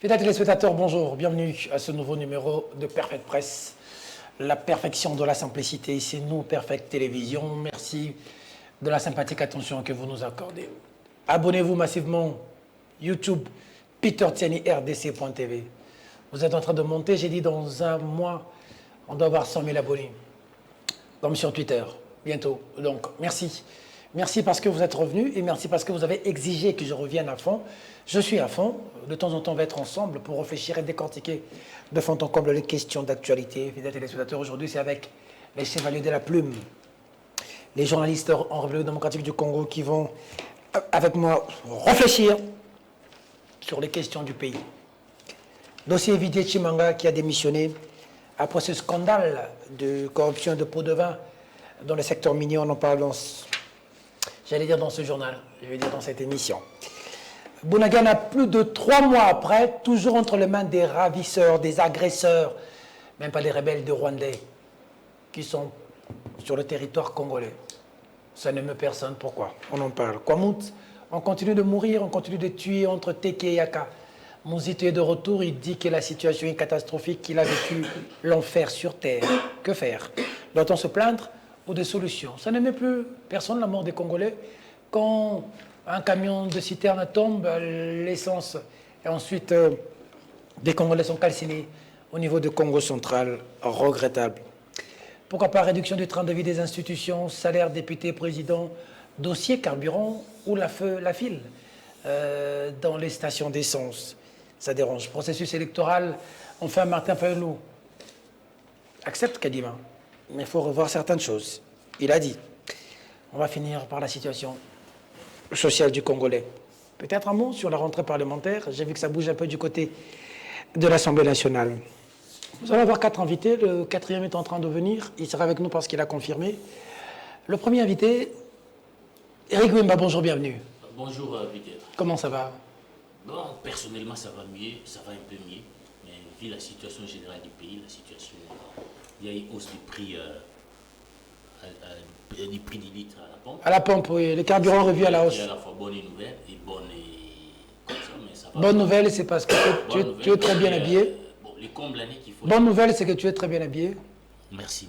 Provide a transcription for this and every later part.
Fidèles téléspectateurs, bonjour, bienvenue à ce nouveau numéro de Perfect Press. La perfection de la simplicité, c'est nous, Perfect Télévision. Merci de la sympathique attention que vous nous accordez. Abonnez-vous massivement, YouTube, Peter Tiani, RDC.tv. Vous êtes en train de monter, j'ai dit dans un mois, on doit avoir 100 000 abonnés. Comme sur Twitter, bientôt. Donc, merci. Merci parce que vous êtes revenus et merci parce que vous avez exigé que je revienne à fond. Je suis à fond. De temps en temps, on va être ensemble pour réfléchir et décortiquer de fond en comble les questions d'actualité. Fidèles téléspectateurs, aujourd'hui, c'est avec les chevaliers de la plume, les journalistes en République démocratique du Congo qui vont, avec moi, réfléchir sur les questions du pays. Dossier Didier Tshimanga qui a démissionné après ce scandale de corruption de pots de vin dans le secteur minier. On en parle dans ce journal, je vais dire dans cette émission. Bunagana, plus de 3 mois après, toujours entre les mains des ravisseurs, des agresseurs, même pas des rebelles de Rwandais, qui sont sur le territoire congolais. Ça n'émeut personne, pourquoi? On en parle. Kwamout, on continue de mourir, on continue de tuer entre Teke et Yaka. Mouzito est de retour, il dit que la situation est catastrophique, qu'il a vécu l'enfer sur terre. Que faire? Doit-on se plaindre ou des solutions? Ça n'aimait plus personne, la mort des Congolais. Quand un camion de citerne tombe, l'essence, et ensuite des Congolais sont calcinés au niveau du Congo central, regrettable. Pourquoi pas réduction du train de vie des institutions, salaire député, président, dossier carburant ou la file dans les stations d'essence? Ça dérange. Processus électoral, enfin Martin Fayulu accepte Kadima. Mais il faut revoir certaines choses. Il a dit, on va finir par la situation sociale du Congolais. Peut-être un mot sur la rentrée parlementaire. J'ai vu que ça bouge un peu du côté de l'Assemblée nationale. Nous allons avoir 4 invités. Le 4e est en train de venir. Il sera avec nous parce qu'il a confirmé. Le premier invité, Eric Wimba, bonjour, bienvenue. Bonjour, Peter. Comment ça va? Bon, personnellement, ça va mieux, ça va un peu mieux. Mais vu la situation générale du pays, la situation... Il y a une hausse du prix, du prix du litre à la pompe. À la pompe, oui. Les carburants revus à la hausse. Il y a à la fois bonne nouvelle et bonne... Comme ça, mais ça va. Bonne nouvelle, c'est parce que tu es très bien habillé. Bon, les combles l'année qu'il faut... Bonne nouvelle, c'est que tu es très bien habillé. Merci.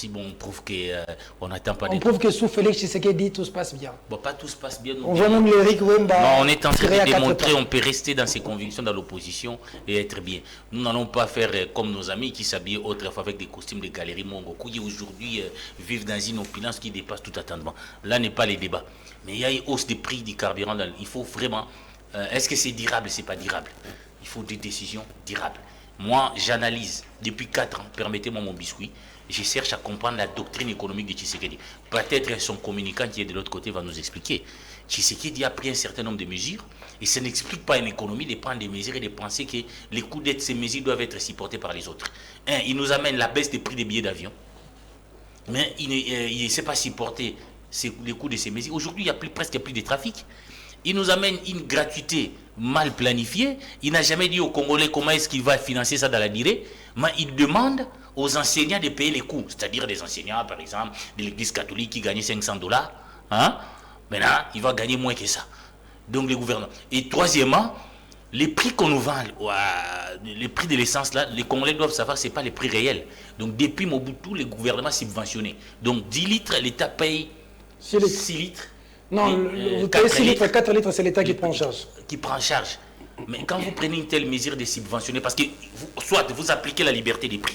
Bon, on prouve qu'on n'attend pas... On prouve que sous Félix Tshisekedi, tout se passe bien. Bon, pas tout se passe bien. On voit même Eric Wimba. Non, on est en train de démontrer qu'on peut rester dans ses convictions dans l'opposition et être bien. Nous n'allons pas faire comme nos amis qui s'habillaient autrefois avec des costumes de galerie Mongoku qui aujourd'hui vivent dans une opulence qui dépasse tout attendement. Là n'est pas les débats. Mais il y a une hausse des prix du carburant. Il faut vraiment... Est-ce que c'est durable? C'est pas durable. Il faut des décisions durables. Moi, j'analyse depuis 4 ans, permettez-moi mon biscuit, je cherche à comprendre la doctrine économique de Tshisekedi. Peut-être son communicant qui est de l'autre côté va nous expliquer. Tshisekedi a pris un certain nombre de mesures et ça n'explique pas une économie de prendre des mesures et de penser que les coûts de ces mesures doivent être supportés par les autres. Il nous amène la baisse des prix des billets d'avion, mais il ne sait pas supporter les coûts de ces mesures. Aujourd'hui, il n'y a presque plus de trafic. Il nous amène une gratuité mal planifiée. Il n'a jamais dit aux Congolais comment est-ce qu'il va financer ça dans la durée. Mais il demande aux enseignants de payer les coûts. C'est-à-dire des enseignants, par exemple, de l'église catholique qui gagnaient 500 $. Hein? Maintenant, il va gagner moins que ça. Donc, le gouvernement. Et troisièmement, les prix qu'on nous vend, les prix de l'essence, là, les Congolais doivent savoir que ce n'est pas les prix réels. Donc, depuis Mobutu, le gouvernement subventionné. Donc, 10 litres, l'État paye 6 litres. Non, 4 litres, c'est l'État qui prend en charge. Qui prend en charge. Mais quand vous prenez une telle mesure de subventionner, parce que soit vous appliquez la liberté des prix,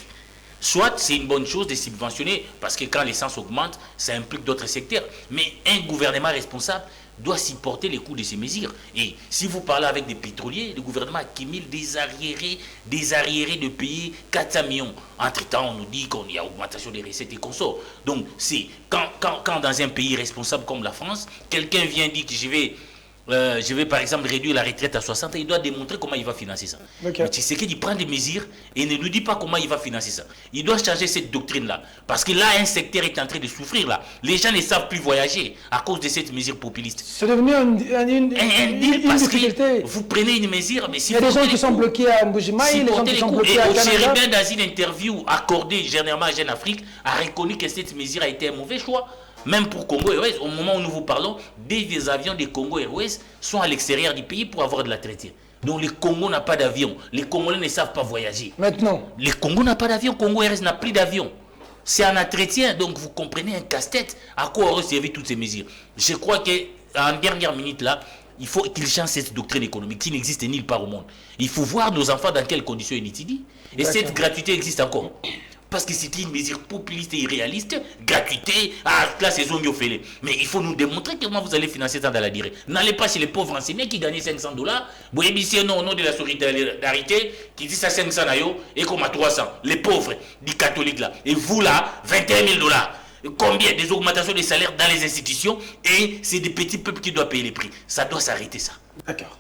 soit c'est une bonne chose de subventionner, parce que quand l'essence augmente, ça implique d'autres secteurs. Mais un gouvernement responsable doit supporter les coûts de ces mesures. Et si vous parlez avec des pétroliers, le gouvernement accumule des arriérés de payer 400 millions. Entre-temps, on nous dit qu'il y a augmentation des recettes et qu'on sort. Donc, c'est quand dans un pays responsable comme la France, quelqu'un vient dire que je vais par exemple réduire la retraite à 60 ans, il doit démontrer comment il va financer ça. Okay. Mais tu sais qu'il prend des mesures et ne nous dit pas comment il va financer ça. Il doit changer cette doctrine-là. Parce que là, un secteur est en train de souffrir. Là. Les gens ne savent plus voyager à cause de cette mesure populiste. C'est devenu une difficulté. Vous prenez une mesure, mais si il y a des gens qui sont bloqués à Mbujimaï, les gens qui sont bloqués à Canada. Chéribin, dans une interview accordée généralement à Jeune Afrique, a reconnu que cette mesure a été un mauvais choix. Même pour Congo Airways, au moment où nous vous parlons, des avions des Congo Airways sont à l'extérieur du pays pour avoir de la traité. Donc le Congo n'a pas d'avion. Les Congolais ne savent pas voyager. Maintenant. Le Congo n'a pas d'avion. Congo RS n'a plus d'avion. C'est un entretien. Donc vous comprenez un casse-tête. À quoi auraient servi toutes ces mesures? Je crois qu'en dernière minute là, il faut qu'il change cette doctrine économique qui n'existe nulle part au monde. Il faut voir nos enfants dans quelles conditions ils étudient. Et cette gratuité existe encore. Parce que c'était une mesure populiste et irréaliste, gratuité, la saison fait. Mais il faut nous démontrer comment vous allez financer ça dans la durée. N'allez pas chez les pauvres enseignants qui gagnaient 500 $. Vous voyez, non, au nom de la solidarité, qui dit ça 500 et comme à 300. Les pauvres, des catholiques là. Et vous là, 21 000 $. Combien des augmentations des salaires dans les institutions et c'est des petits peuples qui doivent payer les prix. Ça doit s'arrêter ça. D'accord.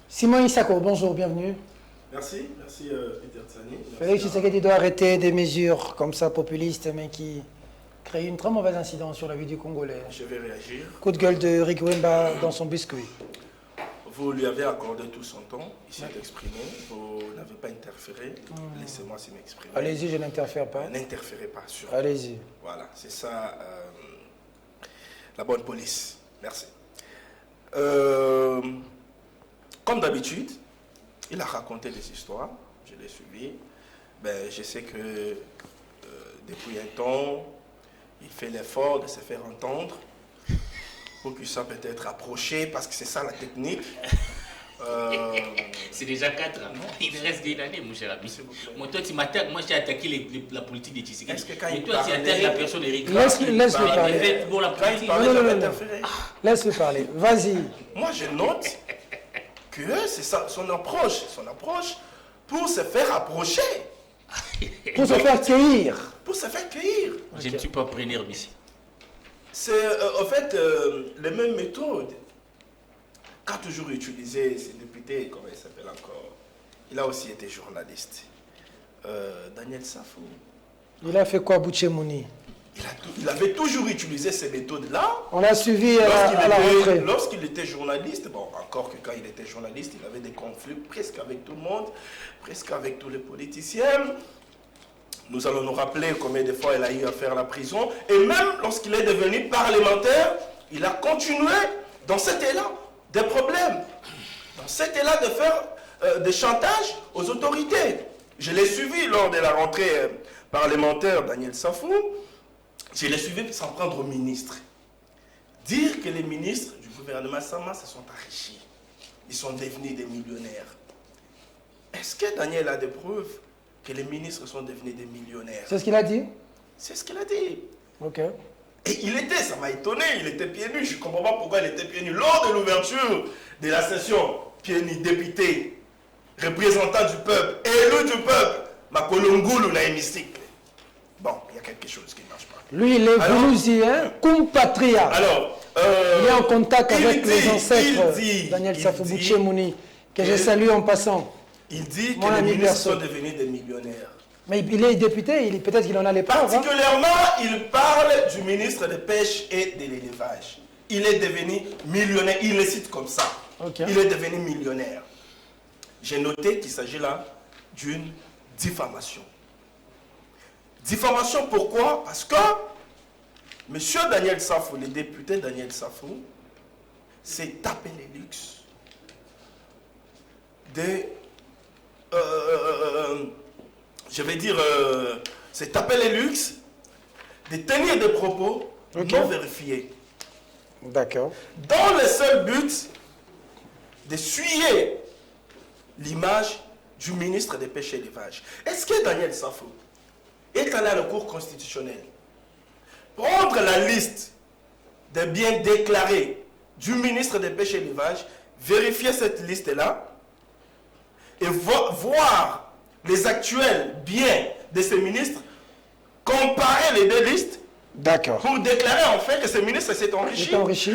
Simon Isako, bonjour, bienvenue. Merci Peter Tsani. Félix Tshisekedi doit arrêter des mesures comme ça populistes, mais qui créent une très mauvaise incidence sur la vie du Congolais. Je vais réagir. Coup de gueule de Rick Wemba dans son biscuit. Vous lui avez accordé tout son temps, il s'est exprimé, vous n'avez pas interféré, laissez-moi m'exprimer. Allez-y, je n'interfère pas. N'interférez pas sur. Allez-y. Voilà, c'est ça la bonne police. Merci. Comme d'habitude, il a raconté des histoires, je l'ai suivi. Je sais que depuis un temps, il fait l'effort de se faire entendre pour qu'il soit peut-être approché, parce que c'est ça la technique. C'est déjà 4 ans, non? Il reste une année, mon cher ami. Moi, toi, tu m'attaques. Moi, j'ai attaqué la politique de Tshisekedi. Est-ce que quand mais il toi, tu parlait... attaques la personne Eric. Laisse-le parler. Bon, la politique. Non. Laisse-le parler. Vas-y. Moi, je note que c'est ça, son approche pour se faire approcher. Pour se faire cueillir. Pour se faire cueillir. Je ne suis pas preneur ici. C'est en fait les mêmes méthodes qu'a toujours utilisé ce député, comment il s'appelle encore. Il a aussi été journaliste. Daniel Safou. Il a fait quoi, Bouchemouni? Il avait toujours utilisé ces méthodes-là. On l'a suivi à la rentrée. Lorsqu'il était journaliste, bon, encore que quand il était journaliste, il avait des conflits presque avec tout le monde, presque avec tous les politiciens. Nous allons nous rappeler combien de fois il a eu à faire la prison. Et même lorsqu'il est devenu parlementaire, il a continué dans cet élan des problèmes, dans cet élan de faire des chantages aux autorités. Je l'ai suivi lors de la rentrée parlementaire, Daniel Safou. Je l'ai suivi sans prendre au ministre. Dire que les ministres du gouvernement Sama se sont enrichis. Ils sont devenus des millionnaires. Est-ce que Daniel a des preuves que les ministres sont devenus des millionnaires? C'est ce qu'il a dit? C'est ce qu'il a dit. Ok. Et ça m'a étonné, il était pieds nus. Je ne comprends pas pourquoi il était pieds nus. Lors de l'ouverture de la session, pieds nus, député, représentant du peuple, élu du peuple, Makolongulu na hémicycle. Bon, il y a quelque chose qui ne marche pas. Lui, il est Voulousien, compatriote. Alors, il est en contact avec les ancêtres dit, Daniel Safou Bouchemouni, que je salue en passant. Il dit Mon que les ami ministres perso. sont devenus des millionnaires. Mais il est député, peut-être qu'il en a les preuves. Hein. Particulièrement, il parle du ministre de Pêche et de l'Élevage. Il est devenu millionnaire. Il le cite comme ça. Okay. Il est devenu millionnaire. J'ai noté qu'il s'agit là d'une diffamation. Diffamation pourquoi? Parce que M. Daniel Safou, le député Daniel Safou, s'est tapé les luxes s'est tapé les luxes de tenir des propos non vérifiés. D'accord. Dans le seul but de suyer l'image du ministre des Pêches et l'Élevage. Est-ce que Daniel Safou est allé à la Cour constitutionnelle prendre la liste des biens déclarés du ministre des Pêches et l'Élevage, vérifier cette liste-là et voir les actuels biens de ces ministres, comparer les deux listes pour déclarer en fait que ce ministre s'est enrichi.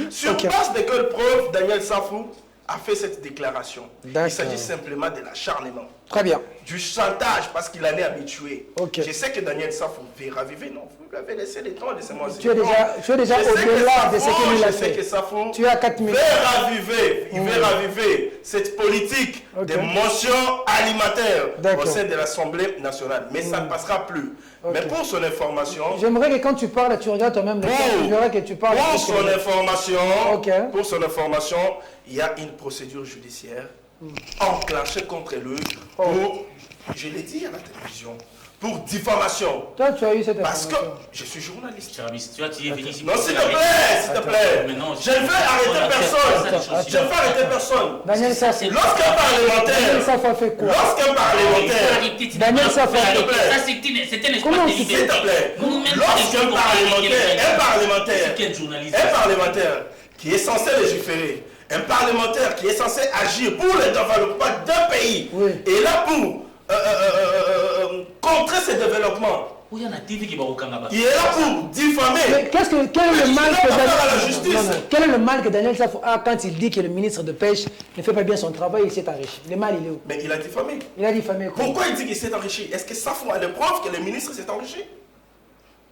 Sur base de quelle preuve Daniel Safou a fait cette déclaration? Il s'agit simplement de l'acharnement. Très bien. Du chantage parce qu'il en est habitué. Okay. Je sais que Daniel Safou veut raviver. Non, vous lui avez laissé le temps, laissez-moi. Tu es déjà au-delà de ce qu'il lui a fait. Que Safou tu as 4 minutes. Il veut raviver cette politique de motion alimentaire au sein de l'Assemblée nationale. Mais ça ne passera plus. Mais pour son information... J'aimerais que quand tu parles, tu regardes toi-même le temps. Je verrai que tu parles. Pour son information, il y a une procédure judiciaire enclenché contre lui pour, je l'ai dit à la télévision, pour diffamation. Toi, tu as eu cette Parce que information. je suis journaliste. Tu es venu ici. Non, s'il te plaît, s'il te plaît. Mais non, Je ne vais arrêter personne. Je ne vais arrêter personne. Daniel Safou. Lorsqu'un Daniel parlementaire, Safou a fait quoi? lorsqu'un parlementaire, Daniel Safou. Ça, c'était un Comment espace de s'il te liberté. plaît, Nous-mêmes, lorsqu'un parlementaire, Quel journaliste? un parlementaire qui est censé légiférer, un parlementaire qui est censé agir pour le développement d'un pays, Oui. et là pour contrer ces développements, Où il y en a TV qui va au Kangaba. il est là pour diffamer. Mais quel est le mal Il que n'a pas affaire à la Daniel... justice. Non, non. Quel est le mal que Daniel Safou a quand il dit que le ministre de Pêche ne fait pas bien son travail et s'est enrichi? Le mal, il est où? Mais il a diffamé. Il a diffamé quoi? Pourquoi il dit qu'il s'est enrichi? Est-ce que Safou a les preuves que le ministre s'est enrichi?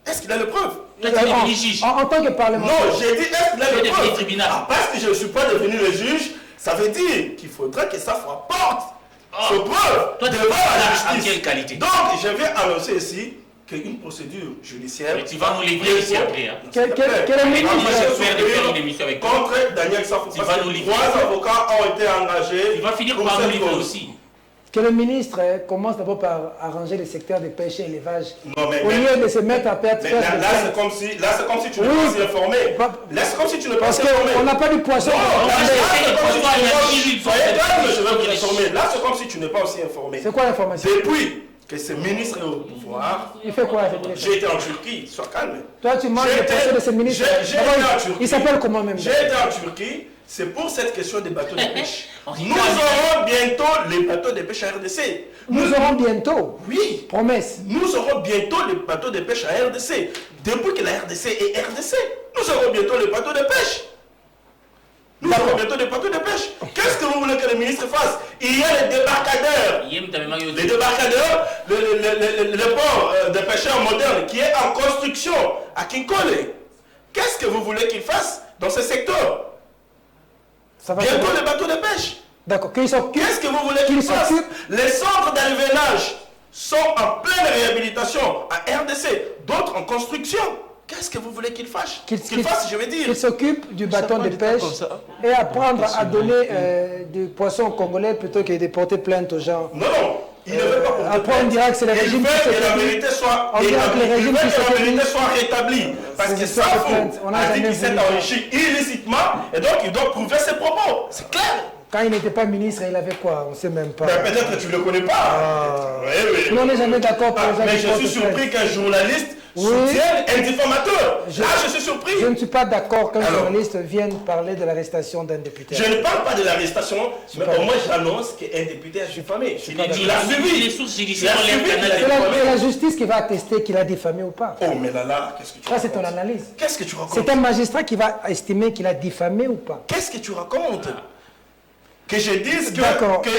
Est-ce qu'il a les preuves? Toi, tu es devenu juge. En tant que parlementaire. Non, j'ai dit est-ce qu'il a Tu es les devenu preuves? tribunal. Ah, parce que je ne suis pas devenu le juge, ça veut dire qu'il faudrait que Safou apporte ses preuves Toi, tu devant la en justice. quelle qualité? Donc, je viens annoncer ici qu'une procédure judiciaire... Mais tu vas nous livrer ici après. Hein. Quel est le Moi, ministre? je vais faire une émission avec toi. contre Daniel Safou. Tu Parce vas que nous livrer. 3 avocats ont été engagés. Tu vas finir pour par nous cette livrer cause. aussi. Que le ministre commence d'abord par arranger le secteur de pêche et élevage. Non, mais- Au lieu de se mettre à perdre. Mais là, c'est comme si tu n'es Oui. pas si informé. Là, c'est comme si tu n'es pas Parce si informé. qu'on n'a pas du poisson. Non, là, je c'est sais, comme si pourquoi tu il y a n'es pas- 10 000 Soyez calme, je vais personnes vous qui informer. Là, c'est comme si tu n'es pas aussi informé. C'est quoi l'information? Depuis que ce ministre est au pouvoir, Il fait quoi, ce ministre? j'ai été en Turquie. Sois calme. Toi, tu manges J'ai le été- poisson de ce ministre. j'ai D'abord, été en Turquie. il s'appelle comment même? J'ai été en Turquie. C'est pour cette question des bateaux de pêche. On Nous rigole. aurons bientôt les bateaux de pêche à RDC. Nous aurons bientôt. Oui. Promesse. Nous aurons bientôt les bateaux de pêche à RDC. Depuis que la RDC est RDC, nous aurons bientôt les bateaux de pêche. Nous aurons bientôt des bateaux de pêche. Qu'est-ce que vous voulez que le ministre fasse? Il y a les débarcadeurs. Les débarcadeurs, le port de pêcheurs moderne qui est en construction à Kinkole. Qu'est-ce que vous voulez qu'il fasse dans ce secteur? Ça va Bientôt se- les bateaux de pêche. D'accord. Qu'il s'occupe. Qu'est-ce que vous voulez qu'il Qu'il fasse? s'occupe. Les centres d'alvénage sont en pleine réhabilitation à RDC, d'autres en construction. Qu'est-ce que vous voulez qu'il fasse? Qu'il fasse, je veux dire. Qu'il s'occupe du bâton de pêche et apprendre à donner du poisson congolais plutôt que de porter plainte aux gens. Non, non. Il ne veut pas porter Après, on plainte. dira que c'est le régime Il qui veut que la s'occupe. vérité soit On dira que le rétablie. Il régime veut qui que la s'occupe. vérité soit rétablie. Parce Ces que histoires de Safou plainte, on n'a a dit jamais qu'il s'est voulu. enrichi illicitement et donc il doit prouver ses propos. C'est clair. Quand il n'était pas ministre, il avait quoi? On ne sait même pas. Mais peut-être que tu ne le connais pas. Oui, oui. Nous, on n'est jamais d'accord pour Ah, les gens mais qui je portent suis surpris plainte. qu'un journaliste Oui. soutienne un diffamateur. Là, je suis surpris. Je ne suis pas d'accord qu'un Alors. journaliste vienne parler de l'arrestation d'un député. Je ne parle pas de l'arrestation, mais pas au moins j'annonce qu'un député a diffamé. Il a dit, il a suivi les sources judiciaires, Il a suivi, les canaux il a C'est diffamé. la justice qui va attester qu'il a diffamé ou pas. Oh, mais là, qu'est-ce que tu Ça, c'est ton racontes? analyse. Qu'est-ce que tu racontes? C'est un magistrat qui va estimer qu'il a diffamé ou pas. Qu'est-ce que tu racontes? Que je dise que, D'accord. que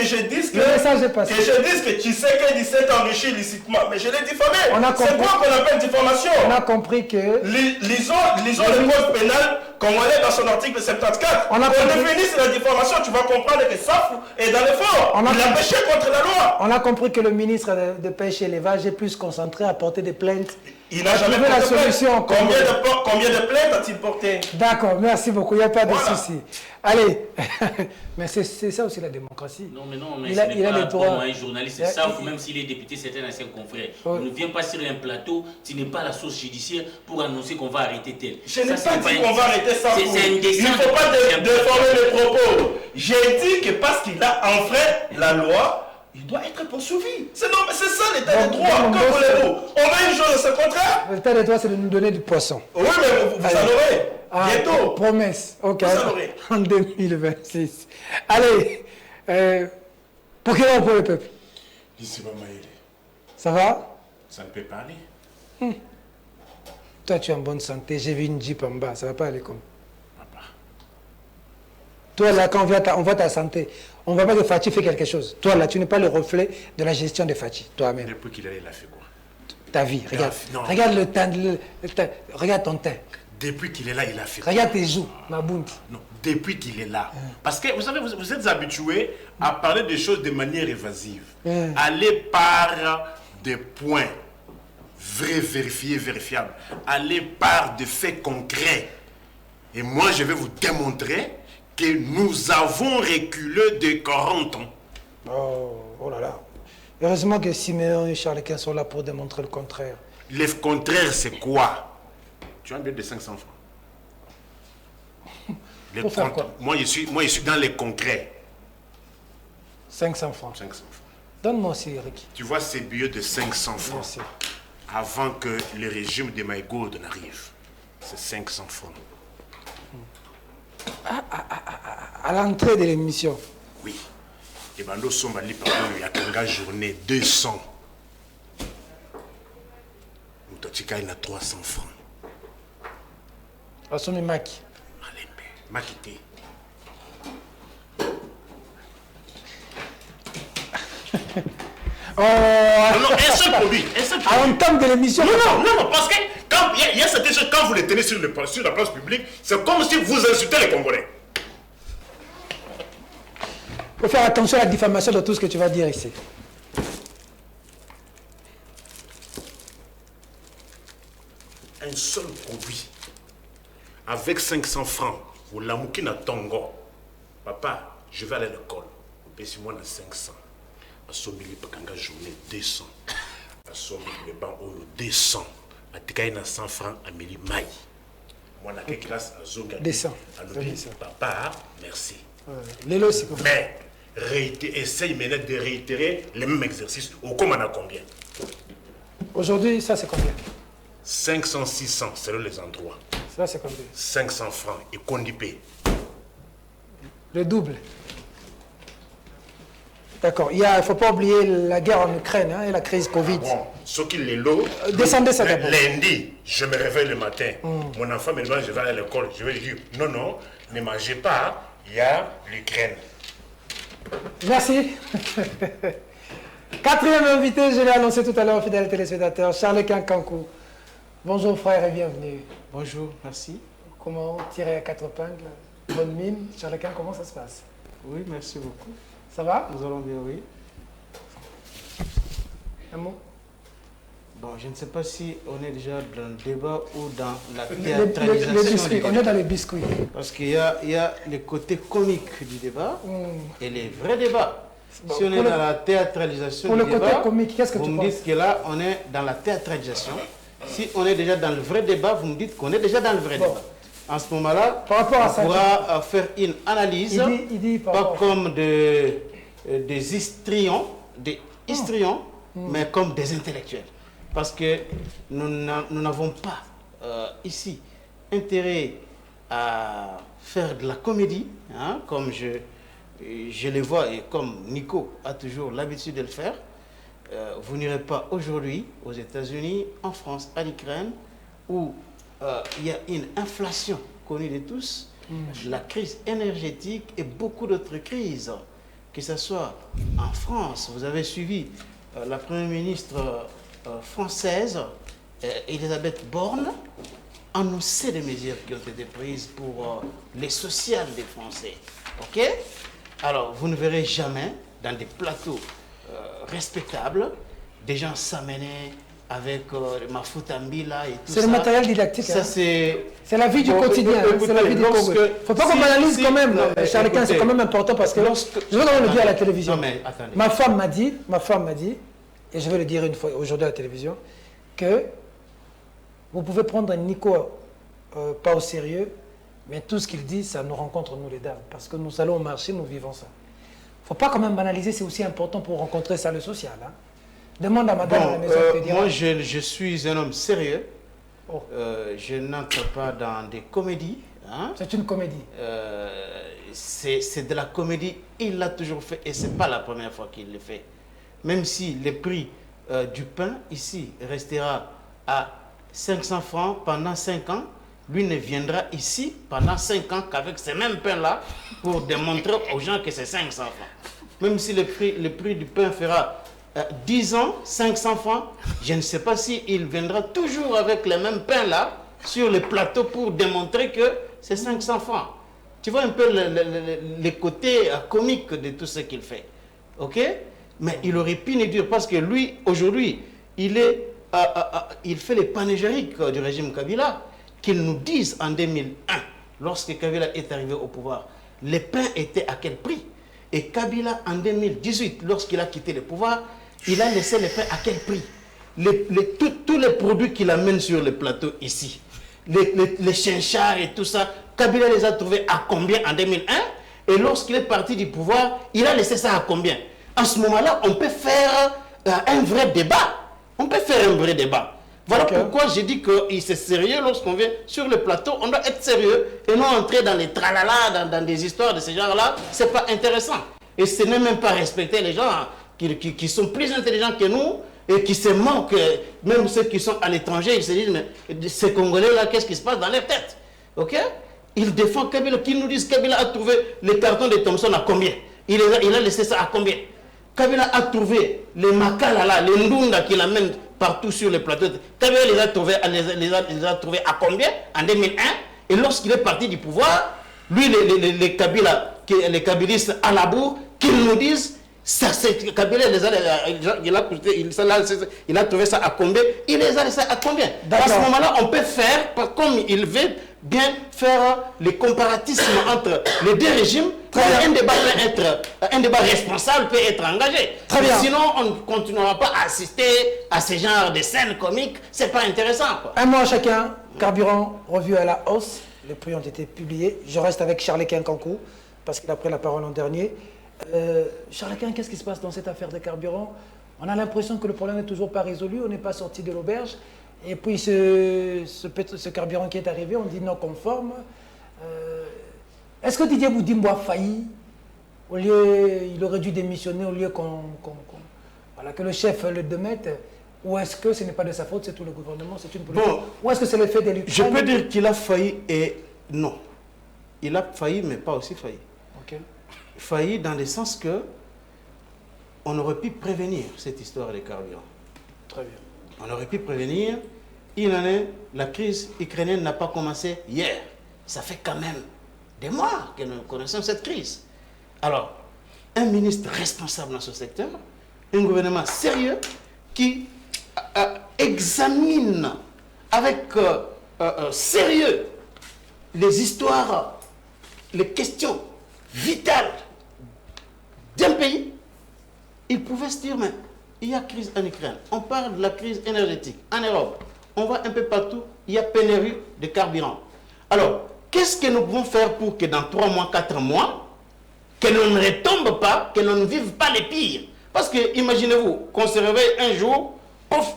je dise que, Le message est passé. que je dise que tu sais qu'il s'est enrichi illicitement, mais je l'ai diffamé. On a C'est compris. quoi qu'on appelle diffamation? On a compris que Lisons le code pénal congolais dans son article 74. On a Quand on compris. définisse la diffamation, tu vas comprendre que Safou est dans l'effort. On a Il a compris. péché contre la loi. on a compris que le ministre de Pêche et Élevage est plus concentré à porter des plaintes. Il n'a jamais trouver la porté plainte. solution. Combien de plaintes a-t-il porté? D'accord, merci beaucoup, il n'y a pas de Voilà. souci. Allez, mais c'est ça aussi la démocratie. Non, mais non, mais Il ce a- n'est il a pas le droit. comme un journaliste. Il a- Ça, il- même s'il est député, c'est un ancien confrère. Oui. On ne vient pas sur un plateau, tu n'es pas la source judiciaire pour annoncer qu'on va arrêter tel. Je n'ai Ça, pas c'est dit un- qu'on va arrêter ça. C'est Il indécent. ne faut pas C'est un- déformer les propos. J'ai dit que parce qu'il a enfreint la loi, il doit être poursuivi. C'est ça l'état de Donc, droit. donc, Que donc, voulez-vous? On a une chose, c'est le contraire. L'état de droit, c'est de nous donner du poisson. Oui, mais vous en aurez. Ah, Bientôt. Promesse. Ok. Vous en aurez. En 2026. Allez, pour quel pour le peuple? Ici, Maïle, Ça va? ça ne peut pas aller. Toi, tu es en bonne santé. J'ai vu une Jeep en bas. Ça va pas aller comme. Papa, Toi, là, quand on voit ta santé, on ne va pas que Fatih fait quelque chose. Toi, là, tu n'es pas le reflet de la gestion de Fatih, toi-même. depuis qu'il est là, il a fait quoi? Ta vie, regarde. Non. Regarde le teint, regarde ton teint. Depuis qu'il est là, il a fait quoi? Regarde tes joues, ma bounte. Non, depuis qu'il est là. Parce que vous savez, vous êtes habitué à parler des choses de manière évasive. Allez par des points vrais, vérifiés, vérifiables. Allez par des faits concrets. Et moi, je vais vous démontrer que nous avons reculé de 40 ans. Oh là là. Heureusement que Siméon et Charles Quint sont là pour démontrer le contraire. Le contraire, c'est quoi? Tu as un billet de 500 francs. Pour faire quoi? Moi, je suis dans les concrets. 500 francs. 500 francs. Donne-moi aussi, Eric. Tu vois ces billets de 500 francs, Merci. avant que le régime de Maïgold n'arrive. C'est 500 francs. À l'entrée de l'émission. Oui. Et Bando Somali, par contre, il y a qu'une journée, 200. Moutotika, il a 300 francs. Assomi Maki. Malembe, Makité. Oh, Non, un seul produit. à l'entame de l'émission. Non, parce que quand il y a certaines choses, quand vous les tenez sur la place publique, c'est comme si vous insultez les Congolais. Il faut faire attention à la diffamation de tout ce que tu vas dire ici. Un seul produit, avec 500 francs, vous l'amouquez dans Tongo. Papa, je vais aller à l'école. Paye-moi dans 500. À Somili, Pakanga, journée 200. À Somili, le banc, 200. À Tikaï, dans 100 francs, à Mili Maï. Moi, dans quelle classe, à Zonga, 200. à l'hôpital. Papa, merci. Lélo, c'est comme ça. Mais, essaye maintenant de réitérer les mêmes exercices. Au comme on a combien? Aujourd'hui, ça c'est combien? 500, 600, selon les endroits. Ça c'est combien? 500 francs et condipé. Le double. D'accord. Il ne faut pas oublier la guerre en Ukraine hein, et la crise Covid. Bon, ce qui les lots. Descendez ça d'abord. Lundi, je me réveille le matin. Mon enfant me demande, je vais aller à l'école. Je vais lui dire, non, ne mangez pas, il y a l'Ukraine. Merci. Quatrième invité, je l'ai annoncé tout à l'heure, fidèle téléspectateur, Charles Quint Kankou. Bonjour frère et bienvenue. Bonjour, merci. Comment tirer à quatre épingles? Bonne mine. Charles Quint, comment ça se passe? Oui, merci beaucoup. Ça va? Nous allons bien, oui. Un mot? Bon, je ne sais pas si on est déjà dans le débat ou dans la Les théâtralisation biscuits, du on débat. est dans les biscuits. Parce qu'il y a le côté comique du débat et les vrais débats. Bon, Si on est pour dans la théâtralisation pour du le côté débat, comique, qu'est-ce que vous tu me penses? dites que là, on est dans la théâtralisation. Si on est déjà dans le vrai débat, vous me dites qu'on est déjà dans le vrai Bon. débat. En ce moment-là, Par rapport à ça, on pourra faire une analyse, il dit par pas rapport- comme des histrions, mais comme des intellectuels. Parce que nous n'avons pas ici intérêt à faire de la comédie, hein, comme je le vois et comme Nico a toujours l'habitude de le faire. Vous n'irez pas aujourd'hui aux États-Unis, en France, en Ukraine, où il y a une inflation connue de tous, la crise énergétique et beaucoup d'autres crises. Que ce soit en France, vous avez suivi la Première ministre française, Elisabeth Borne, annoncer des mesures qui ont été prises pour les sociales des Français. Ok? Alors, vous ne verrez jamais dans des plateaux respectables des gens s'amener avec Mafutambila et tout ça. C'est le matériel didactique. Ça, hein. c'est... C'est la vie du Bon, quotidien. hein, écoutez, c'est la vie du lorsque- Congo. Faut pas qu'on si- banalise si- quand même, non, Charles Quint, c'est écoutez, quand même important parce que lorsque- je veux quand même le dire à la télévision. Non, mais attendez. Ma femme m'a dit, et je vais le dire une fois aujourd'hui à la télévision, que vous pouvez prendre Nico pas au sérieux, mais tout ce qu'il dit, ça nous rencontre, nous les dames. Parce que nous allons au marché, nous vivons ça. Faut pas quand même banaliser, c'est aussi important pour rencontrer ça, le social. Hein. Demande à madame à la Bon, maison, elle te dira. moi, je suis un homme sérieux. Oh. Je n'entre pas dans des comédies. Hein. C'est une comédie. C'est de la comédie. Il l'a toujours fait et ce n'est pas la première fois qu'il le fait. Même si le prix du pain ici restera à 500 francs pendant 5 ans, lui ne viendra ici pendant 5 ans qu'avec ces mêmes pains-là pour démontrer aux gens que c'est 500 francs. Même si le prix du pain fera 10 ans, 500 francs, je ne sais pas s'il viendra toujours avec les mêmes pains-là sur le plateau pour démontrer que c'est 500 francs. Tu vois un peu le côté comique de tout ce qu'il fait. Ok? Mais il aurait pu ne dire, parce que lui, aujourd'hui, il fait les panégyriques du régime Kabila, qu'il nous dise en 2001, lorsque Kabila est arrivé au pouvoir, les pains étaient à quel prix. Et Kabila, en 2018, lorsqu'il a quitté le pouvoir, il a laissé les pains à quel prix. Tous les produits qu'il amène sur le plateau ici, les chinchards et tout ça, Kabila les a trouvés à combien en 2001? Et lorsqu'il est parti du pouvoir, il a laissé ça à combien? En ce moment-là, on peut faire un vrai débat. On peut faire un vrai débat. Voilà pourquoi j'ai dit que c'est sérieux lorsqu'on vient sur le plateau. On doit être sérieux et non entrer dans les tralala, dans des histoires de ce genre-là. C'est pas intéressant. Et ce n'est même pas respecter les gens qui sont plus intelligents que nous et qui se manquent. Même ceux qui sont à l'étranger, ils se disent, mais ces Congolais-là, qu'est-ce qui se passe dans leur tête? Ok? Ils défendent Kabila. Qu'ils nous disent Kabila a trouvé les cartons de Thomson à combien? Il a laissé ça à combien? Kabila a trouvé les makalala, les ndunda qu'il amène partout sur les plateaux. Kabila les a trouvés à combien en 2001? Et lorsqu'il est parti du pouvoir, lui, les Kabilistes à la bourre, qu'ils nous disent, ça, Kabila il a trouvé ça à combien? Il les a laissés à combien? À ce moment-là, on peut faire, comme il veut, bien faire les comparatismes entre les deux régimes. Un débat responsable peut être engagé. Sinon, on ne continuera pas à assister à ce genre de scènes comiques. C'est pas intéressant, quoi. Un mot à chacun. Carburant revu à la hausse. Les prix ont été publiés. Je reste avec Charles-Étienne Kankou parce qu'il a pris la parole en dernier. Charles-Étienne, qu'est-ce qui se passe dans cette affaire de carburant? On a l'impression que le problème n'est toujours pas résolu. On n'est pas sorti de l'auberge. Et puis ce carburant qui est arrivé, on dit non conforme. Est-ce que Didier Boudimbo a failli? Il aurait dû démissionner au lieu que le chef le démette? Ou est-ce que ce n'est pas de sa faute, c'est tout le gouvernement, c'est une politique? Ou est-ce que c'est l'effet de l'Ukraine? Je peux dire qu'il a failli et non. Il a failli, mais pas aussi failli. Failli dans le sens que on aurait pu prévenir cette histoire des carburants. Très bien. On aurait pu prévenir. La crise ukrainienne n'a pas commencé hier. Ça fait quand même des mois que nous connaissons cette crise. Alors, un ministre responsable dans ce secteur, un gouvernement sérieux qui examine avec sérieux les histoires, les questions vitales d'un pays, il pouvait se dire, mais il y a crise en Ukraine, on parle de la crise énergétique en Europe, on va un peu partout, il y a pénurie de carburant. Alors, qu'est-ce que nous pouvons faire pour que dans 3 mois, 4 mois, que l'on ne retombe pas, que l'on ne vive pas les pires? Parce que, imaginez-vous, qu'on se réveille un jour,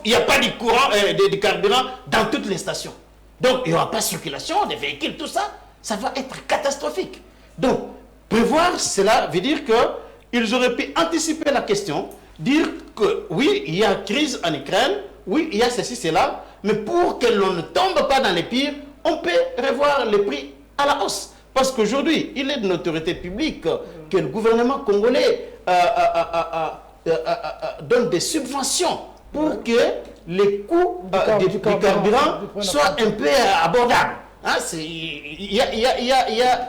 il n'y a pas de courant, de carburant dans toutes les stations. Donc, il n'y aura pas de circulation, des véhicules, tout ça, ça va être catastrophique. Donc, prévoir cela veut dire qu'ils auraient pu anticiper la question, dire que oui, il y a crise en Ukraine, oui, il y a ceci, cela, mais pour que l'on ne tombe pas dans les pires, on peut revoir les prix à la hausse. Parce qu'aujourd'hui, il est de notoriété publique que le gouvernement congolais donne des subventions pour que les coûts du carburant soient un peu abordables. Hein, il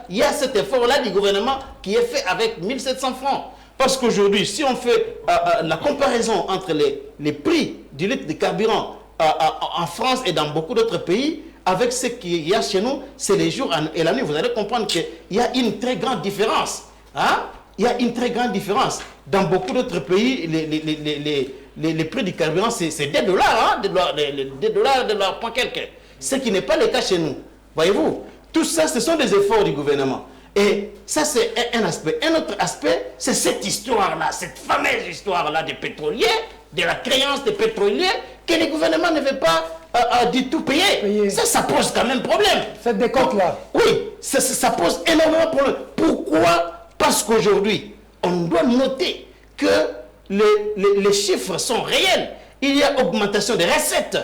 y a cet effort-là du gouvernement qui est fait avec 1700 francs. Parce qu'aujourd'hui, si on fait la comparaison entre les prix du litre de carburant en France et dans beaucoup d'autres pays, avec ce qu'il y a chez nous, c'est les jours et la nuit, vous allez comprendre qu'il y a une très grande différence. Hein? Il y a une très grande différence. Dans beaucoup d'autres pays, les prix du carburant, c'est des dollars, des dollars, point quelques. Ce qui n'est pas le cas chez nous. Voyez-vous, tout ça, ce sont des efforts du gouvernement. Et ça, c'est un aspect. Un autre aspect, c'est cette histoire-là, cette fameuse histoire-là des pétroliers, de la créance des pétroliers, que le gouvernement ne veut pas du tout payer. Ça pose quand même problème. Cette décote-là. Oui, ça pose énormément de problème. Pourquoi? Parce qu'aujourd'hui, on doit noter que les chiffres sont réels. Il y a augmentation des recettes,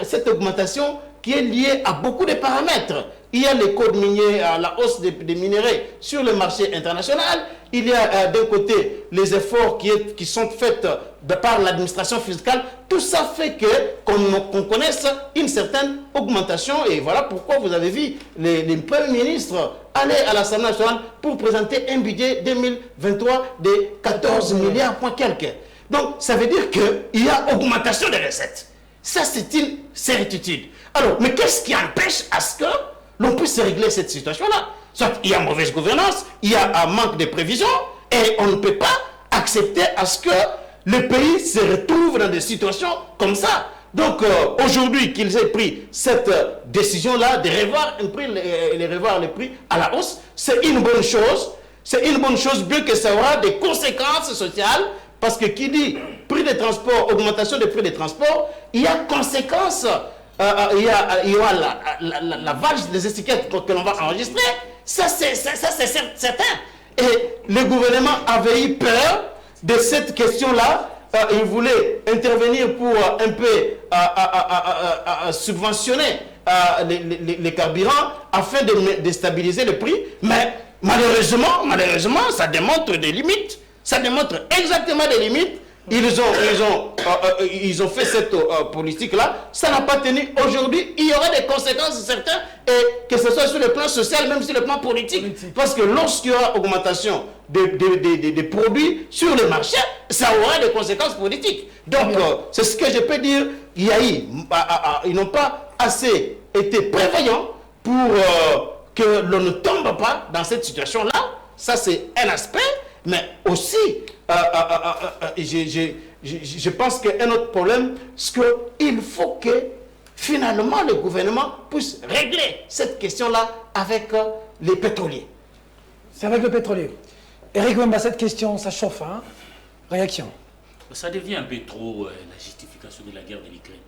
cette augmentation qui est liée à beaucoup de paramètres. Il y a les codes miniers, la hausse des minéraux sur le marché international. Il y a d'un côté les efforts qui sont faits par l'administration fiscale. Tout ça fait qu'on connaisse une certaine augmentation. Et voilà pourquoi vous avez vu les premiers ministres aller à l'Assemblée nationale pour présenter un budget 2023 de 14 milliards point quelques. Donc ça veut dire qu'il y a augmentation des recettes. Ça, c'est une certitude. Alors, mais qu'est-ce qui empêche à ce que l'on puisse régler cette situation-là? soit il y a mauvaise gouvernance, il y a un manque de prévision, et on ne peut pas accepter à ce que le pays se retrouve dans des situations comme ça. Donc aujourd'hui qu'ils aient pris cette décision-là de revoir les prix à la hausse, c'est une bonne chose. C'est une bonne chose, bien que ça aura des conséquences sociales, parce que qui dit prix de transport, augmentation des prix de transport, il y a conséquences, il y aura la vache des étiquettes que l'on va enregistrer, ça c'est certain. Et le gouvernement avait eu peur de cette question-là. Il voulait intervenir pour un peu subventionner les carburants afin de stabiliser le prix. Mais malheureusement, ça démontre des limites. Ça démontre exactement des limites. Ils ont fait cette politique-là. Ça n'a pas tenu. Aujourd'hui, il y aura des conséquences certaines, et que ce soit sur le plan social, même sur le plan politique. Parce que lorsqu'il y aura augmentation des produits sur le marché, ça aura des conséquences politiques. Donc, c'est ce que je peux dire. Ils n'ont pas assez été prévoyants pour que l'on ne tombe pas dans cette situation-là. Ça, c'est un aspect. Mais aussi, je pense qu'un autre problème, c'est qu'il faut que finalement le gouvernement puisse régler cette question-là avec les pétroliers. C'est avec le pétrolier. Eric Wemba, cette question, ça chauffe, hein? Réaction? Ça devient un peu trop la justification de la guerre de l'Ukraine.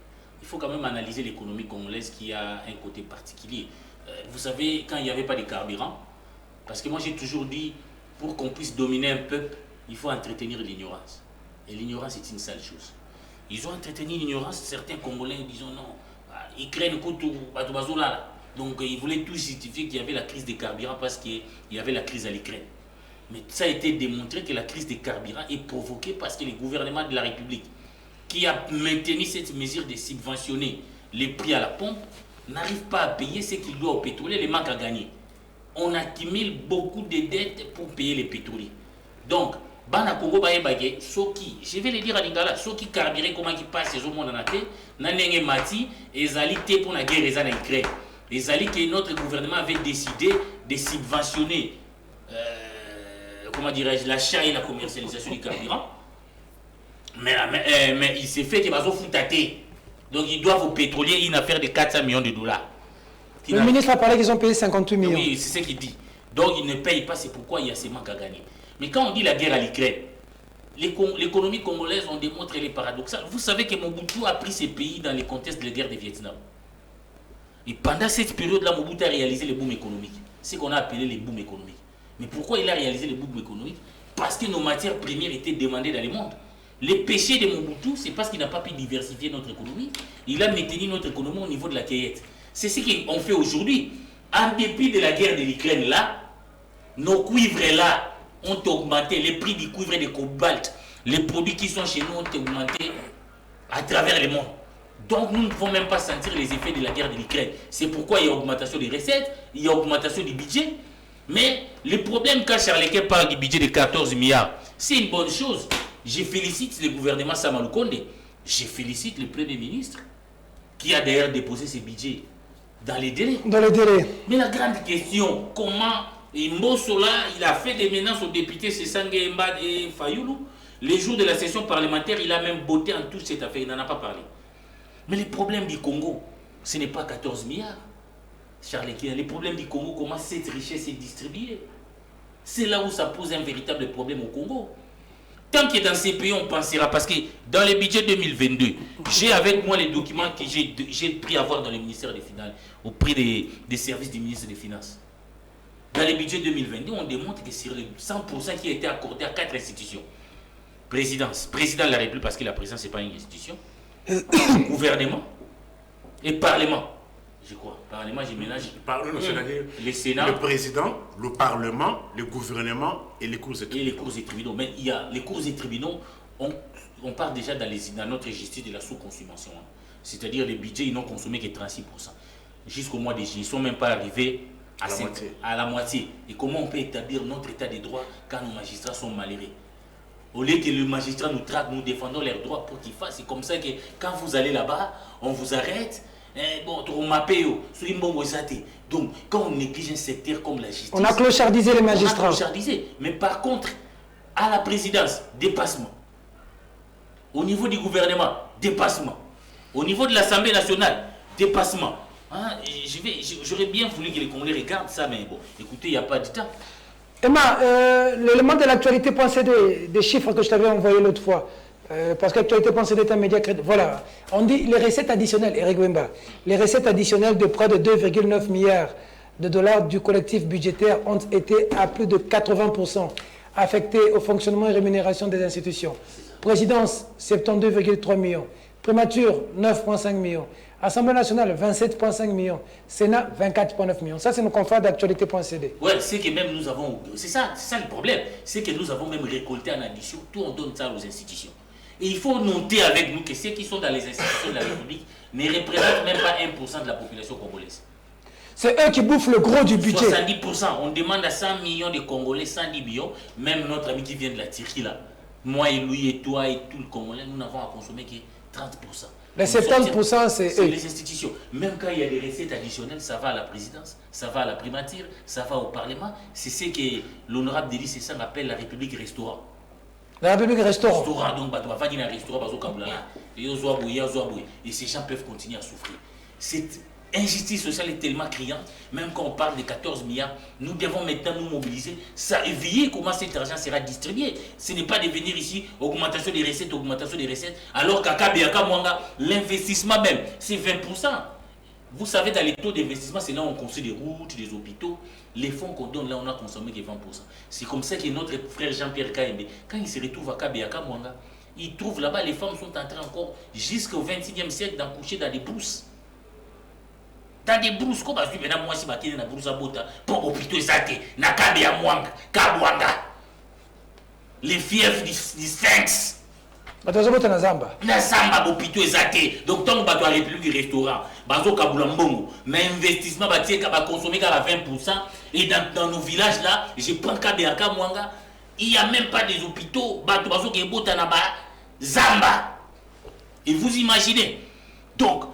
Il faut quand même analyser l'économie congolaise qui a un côté particulier. Vous savez, quand il n'y avait pas de carburant, parce que moi j'ai toujours dit, pour qu'on puisse dominer un peuple, il faut entretenir l'ignorance. Et l'ignorance est une sale chose. Ils ont entretenu l'ignorance, certains Congolais disant non, l'Ukraine coûte tout là. Donc ils voulaient tout justifier qu'il y avait la crise des carburants parce qu'il y avait la crise à l'Ukraine. Mais ça a été démontré que la crise des carburants est provoquée parce que le gouvernement de la République, qui a maintenu cette mesure de subventionner les prix à la pompe, n'arrive pas à payer ce qu'il doit aux pétroliers, les manques à gagner. On accumule beaucoup de dettes pour payer les pétroliers. Donc, Bana Congo Baye Soki, je vais le dire à Lingala, Soki carburé comment qui passe au monde en athée, Nanenge Mati, et Zali Té pour la guerre en Ukraine. Et Zali que notre gouvernement avait décidé de subventionner, comment dirais-je, l'achat et la commercialisation du carburant. Mais il s'est fait que Bazo Foutaté. Donc ils doivent aux pétroliers une affaire de 400 millions de dollars. Le ministre a parlé qu'ils ont payé 58 millions. Oui, c'est ce qu'il dit. Donc ils ne payent pas, c'est pourquoi il y a ces manques à gagner. Mais quand on dit la guerre à l'Ukraine, l'économie congolaise, on démontre les paradoxales. Vous savez que Mobutu a pris ces pays dans le contexte de la guerre du Vietnam. Et pendant cette période-là, Mobutu a réalisé le boom économique. C'est ce qu'on a appelé les booms économiques. Mais pourquoi il a réalisé le boom économique? Parce que nos matières premières étaient demandées dans le monde. Les péchés de Mobutu, c'est parce qu'il n'a pas pu diversifier notre économie. Il a maintenu notre économie au niveau de la cueillette. C'est ce qu'on fait aujourd'hui. En dépit de la guerre de l'Ukraine là, nos cuivres là ont augmenté. Les prix du cuivre et du cobalt, les produits qui sont chez nous ont augmenté à travers le monde. Donc nous ne pouvons même pas sentir les effets de la guerre de l'Ukraine. C'est pourquoi il y a augmentation des recettes, il y a augmentation du budget. Mais le problème quand Charles Quay parle du budget de 14 milliards, c'est une bonne chose. Je félicite le gouvernement Sama Lukonde. Je félicite le Premier ministre qui a d'ailleurs déposé ses budgets dans les délais. Dans les délais. Mais la grande question, comment Mbosola, il a fait des menaces aux députés Sessangue Mbad et Fayoulou. Les jours de la session parlementaire, il a même botté en toute cette affaire, il n'en a pas parlé. Mais le problème du Congo, ce n'est pas 14 milliards. Charles Quay, le problème du Congo, comment cette richesse est distribuée. C'est là où ça pose un véritable problème au Congo. Tant que dans ces pays, on pensera, parce que dans le budget 2022, j'ai avec moi les documents que j'ai pris à voir dans le ministère des Finances, auprès des services du ministre des Finances. Dans le budget 2022, on démontre que sur les 100% qui a été accordé à 4 institutions, président de la République, parce que la présidence, ce n'est pas une institution, gouvernement et parlement, je crois. Parlement, j'ai mélangé. C'est-à-dire le Sénat, le président, le parlement, le gouvernement et les cours et tribunaux. Et les cours et tribunaux. Mais il y a les cours et tribunaux, on part déjà dans notre justice de la sous-consommation. Hein. C'est-à-dire les budgets, ils n'ont consommé que 36%. Jusqu'au mois de juillet, ils ne sont même pas arrivés à la moitié. Et comment on peut établir notre état de droit quand nos magistrats sont malheureux? Au lieu que le magistrat nous traque, nous défendons leurs droits pour qu'ils fassent. C'est comme ça que quand vous allez là-bas, on vous arrête, bon, on m'appelle, donc quand on néglige un secteur comme la justice... On a clochardisé les magistrats. On a clochardisé. Mais par contre, à la présidence, dépassement. Au niveau du gouvernement, dépassement. Au niveau de l'Assemblée nationale, dépassement. Hein, j'aurais bien voulu que les Congolais regardent ça, mais bon, écoutez, il n'y a pas de temps. Emma, l'élément de l'actualité.cd, des chiffres que je t'avais envoyé l'autre fois, parce que l'actualité.cd est un média crédible. Voilà, on dit les recettes additionnelles, Eric Wemba, les recettes additionnelles de près de 2,9 milliards de dollars du collectif budgétaire ont été à plus de 80% affectés au fonctionnement et rémunération des institutions. Présidence, 72,3 millions. Primature, 9,5 millions. Assemblée nationale, 27,5 millions. Sénat, 24,9 millions. Ça, c'est nos confrères d'actualité.cd. Ouais, c'est que même nous avons... C'est ça le problème. C'est que nous avons même récolté en addition. Tout, on donne ça aux institutions. Et il faut noter avec nous que ceux qui sont dans les institutions de la République ne représentent même pas 1% de la population congolaise. C'est eux qui bouffent le gros du budget. 70%. On demande à 100 millions de Congolais, 110 millions. Même notre ami qui vient de la Turquie, là. Moi et lui et toi et tout le Congolais, nous n'avons à consommer que 30%. Les 70%, c'est eux. Les institutions. Même quand il y a des recettes additionnelles, ça va à la présidence, ça va à la primature, ça va au Parlement. C'est ce que l'honorable Délis Sessang appelle la République restaurant. La République restaurant. Restaurant, donc, tu vas dire un restaurant, et ces gens peuvent continuer à souffrir. Cette injustice sociale est tellement criante, même quand on parle de 14 milliards, nous devons maintenant nous mobiliser, ça éveiller comment cet argent sera distribué. Ce n'est pas de venir ici, augmentation des recettes, alors qu'à Kabiaka Mwanga, l'investissement même, c'est 20%. Vous savez, dans les taux d'investissement, c'est là où on construit des routes, des hôpitaux. Les fonds qu'on donne là, on a consommé que 20%. C'est comme ça que notre frère Jean-Pierre Kaembe, quand il se retrouve à Kabiaka Mwanga, il trouve là-bas, les femmes sont en train encore, jusqu'au 26e siècle, d'accoucher dans des brousses. Dans des brousses, comme je dis, moi, si je suis dans brousse à bota, pour hôpitaux exactés, na Kabia Mwanga, Kabwanga. Les fiefs du Sphinx. Na Zamba. Na Zamba, hôpitaux exactés. Donc, tant que la République du restaurant, bazo Kabula Mbongo, mais investissement, va consommer qu'à 20%. Et dans nos villages là, je prends Kabia Mwanga, il n'y a même pas des hôpitaux, bazo Kebota na Zamba. Et vous imaginez. Donc,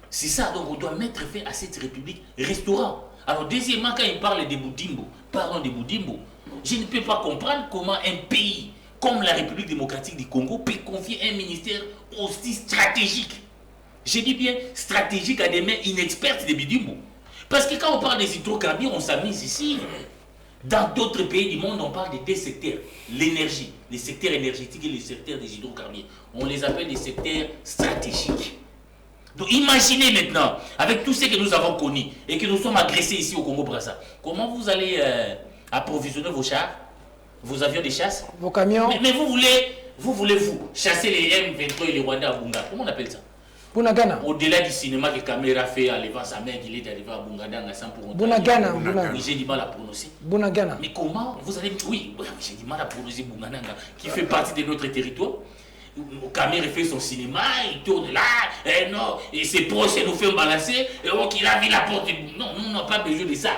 c'est ça, donc on doit mettre fin à cette république restaurant. Alors deuxièmement, quand il parle de Boudimbo, parlons de Boudimbo, je ne peux pas comprendre comment un pays comme la République démocratique du Congo peut confier un ministère aussi stratégique. Je dis bien stratégique à des mains inexpertes de Boudimbo. Parce que quand on parle des hydrocarbures, on s'amuse ici. Dans d'autres pays du monde, on parle de deux secteurs. L'énergie, les secteurs énergétiques et les secteurs des hydrocarbures. On les appelle des secteurs stratégiques. Donc imaginez maintenant, avec tout ce que nous avons connu et que nous sommes agressés ici au Congo-Brazza, comment vous allez approvisionner vos chars, vos avions de chasse, vos camions. Mais vous voulez chasser les M23 et les Rwandais à Bunga. Comment on appelle ça? Bunagana. Au-delà du cinéma que Kamera fait en levant sa main, qu'il est arrivé à Bungadanga sans pour autant. Bunagana. Oui, j'ai du mal à prononcer. Bunagana. Mais comment vous allez... Oui, j'ai du mal à prononcer Bungadanga, qui fait partie de notre territoire. Kamera fait son cinéma, il tourne là, et non, et ses proches nous fait balancer, et oh, qu'il a vu la porte. Non, nous n'avons pas besoin de ça.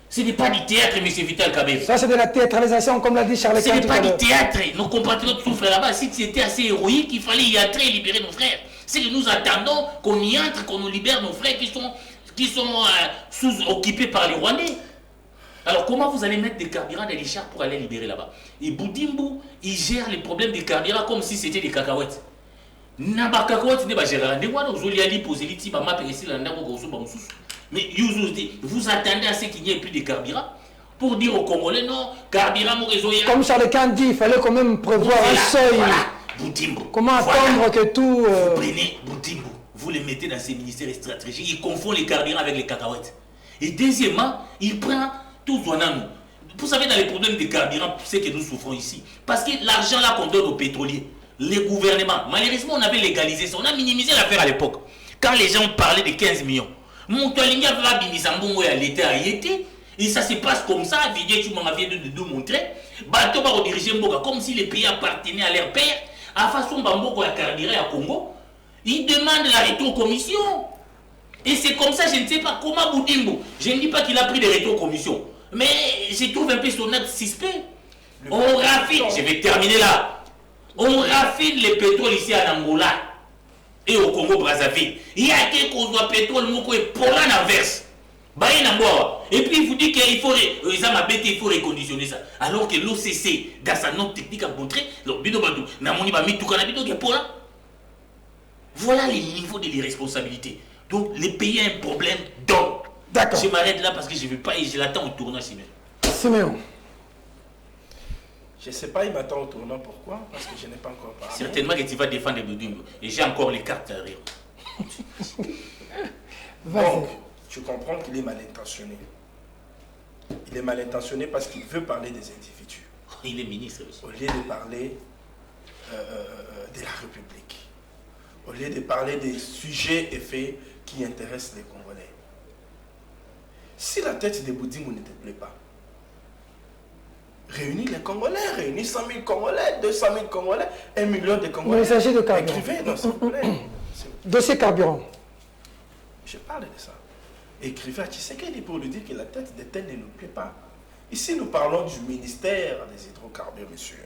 Ce n'est pas du théâtre, M. Vital Kamera. Ça, c'est de la théâtralisation, comme l'a dit Charles Ce n'est pas du théâtre. Nos compatriotes souffrent là-bas. Si c'était assez héroïque, il fallait y entrer et libérer nos frères. C'est que nous attendons qu'on y entre, qu'on nous libère nos frères qui sont sous-occupés par les Rwandais. Alors comment vous allez mettre des carburants dans les chars pour aller libérer là-bas? Et Boudimbo, il gère les problèmes des carburants comme si c'était des cacahuètes. Naba cacahuètes ne va gérer un déboire, vous allez aller poser les petits mamas ici là, mais vous attendez à ce qu'il n'y ait plus de carburant pour dire aux Congolais non, carburant mon réseau. Comme Charles Kand dit, il fallait quand même prévoir un seuil. Voilà. Boudimbo. Comment attendre que tout. Vous prenez Boudimbo, vous les mettez dans ces ministères stratégiques, il confond les carburants avec les cacahuètes. Et deuxièmement, il prend tout Zouanano. Vous savez, dans les problèmes de carburant, c'est que nous souffrons ici. Parce que l'argent là qu'on donne aux pétroliers, les gouvernements, malheureusement, on avait légalisé ça. On a minimisé l'affaire à l'époque. Quand les gens parlaient de 15 millions, Montolinga va bimisambongo à l'État a été. Et ça se passe comme ça. Vidéo, tu m'en vient de nous montrer. Bateau va rediriger Mboka comme si les pays appartenaient à leur père. À façon Bamboko a carburé à Congo. Ils demandent la rétrocommission. Et c'est comme ça, je ne sais pas comment Boudimbo. Je ne dis pas qu'il a pris des rétrocommissions. Mais je trouve un peu son acte suspect. On raffine, je vais terminer là. On raffine les pétroles ici en Angola. et au Congo-Brazzaville. Il y a quelqu'un qui pétrole, et pour l'inverse. Et puis il vous dit qu'il faut reconditionner ça. Alors que l'OCC, dans sa note technique, a montré, voilà les niveaux de l'irresponsabilité. Donc les pays ont un problème. Donc, je m'arrête là parce que je ne veux pas et je l'attends au tournant, Siméon. Je ne sais pas, il m'attend au tournant. Pourquoi? Parce que je n'ai pas encore parlé. Certainement que tu vas défendre Boudimbo. Et j'ai encore les cartes derrière. Donc, tu comprends qu'il est mal intentionné. Il est mal intentionné parce qu'il veut parler des individus. Il est ministre aussi. Au lieu de parler de la République. Au lieu de parler des sujets et faits qui intéressent les Congolais. Si la tête de Boudimbo ne te plaît pas, réunis les Congolais, réunis 100 000 Congolais, 200 000 Congolais, 1 million de Congolais. Mais il s'agit de carburant. Écrivez, non, s'il vous plaît. Dossier carburant. Je parle de ça. Écrivez à Tshisekedi pour lui dire que la tête de tel ne nous plaît pas. Ici, nous parlons du ministère des hydrocarbures, monsieur.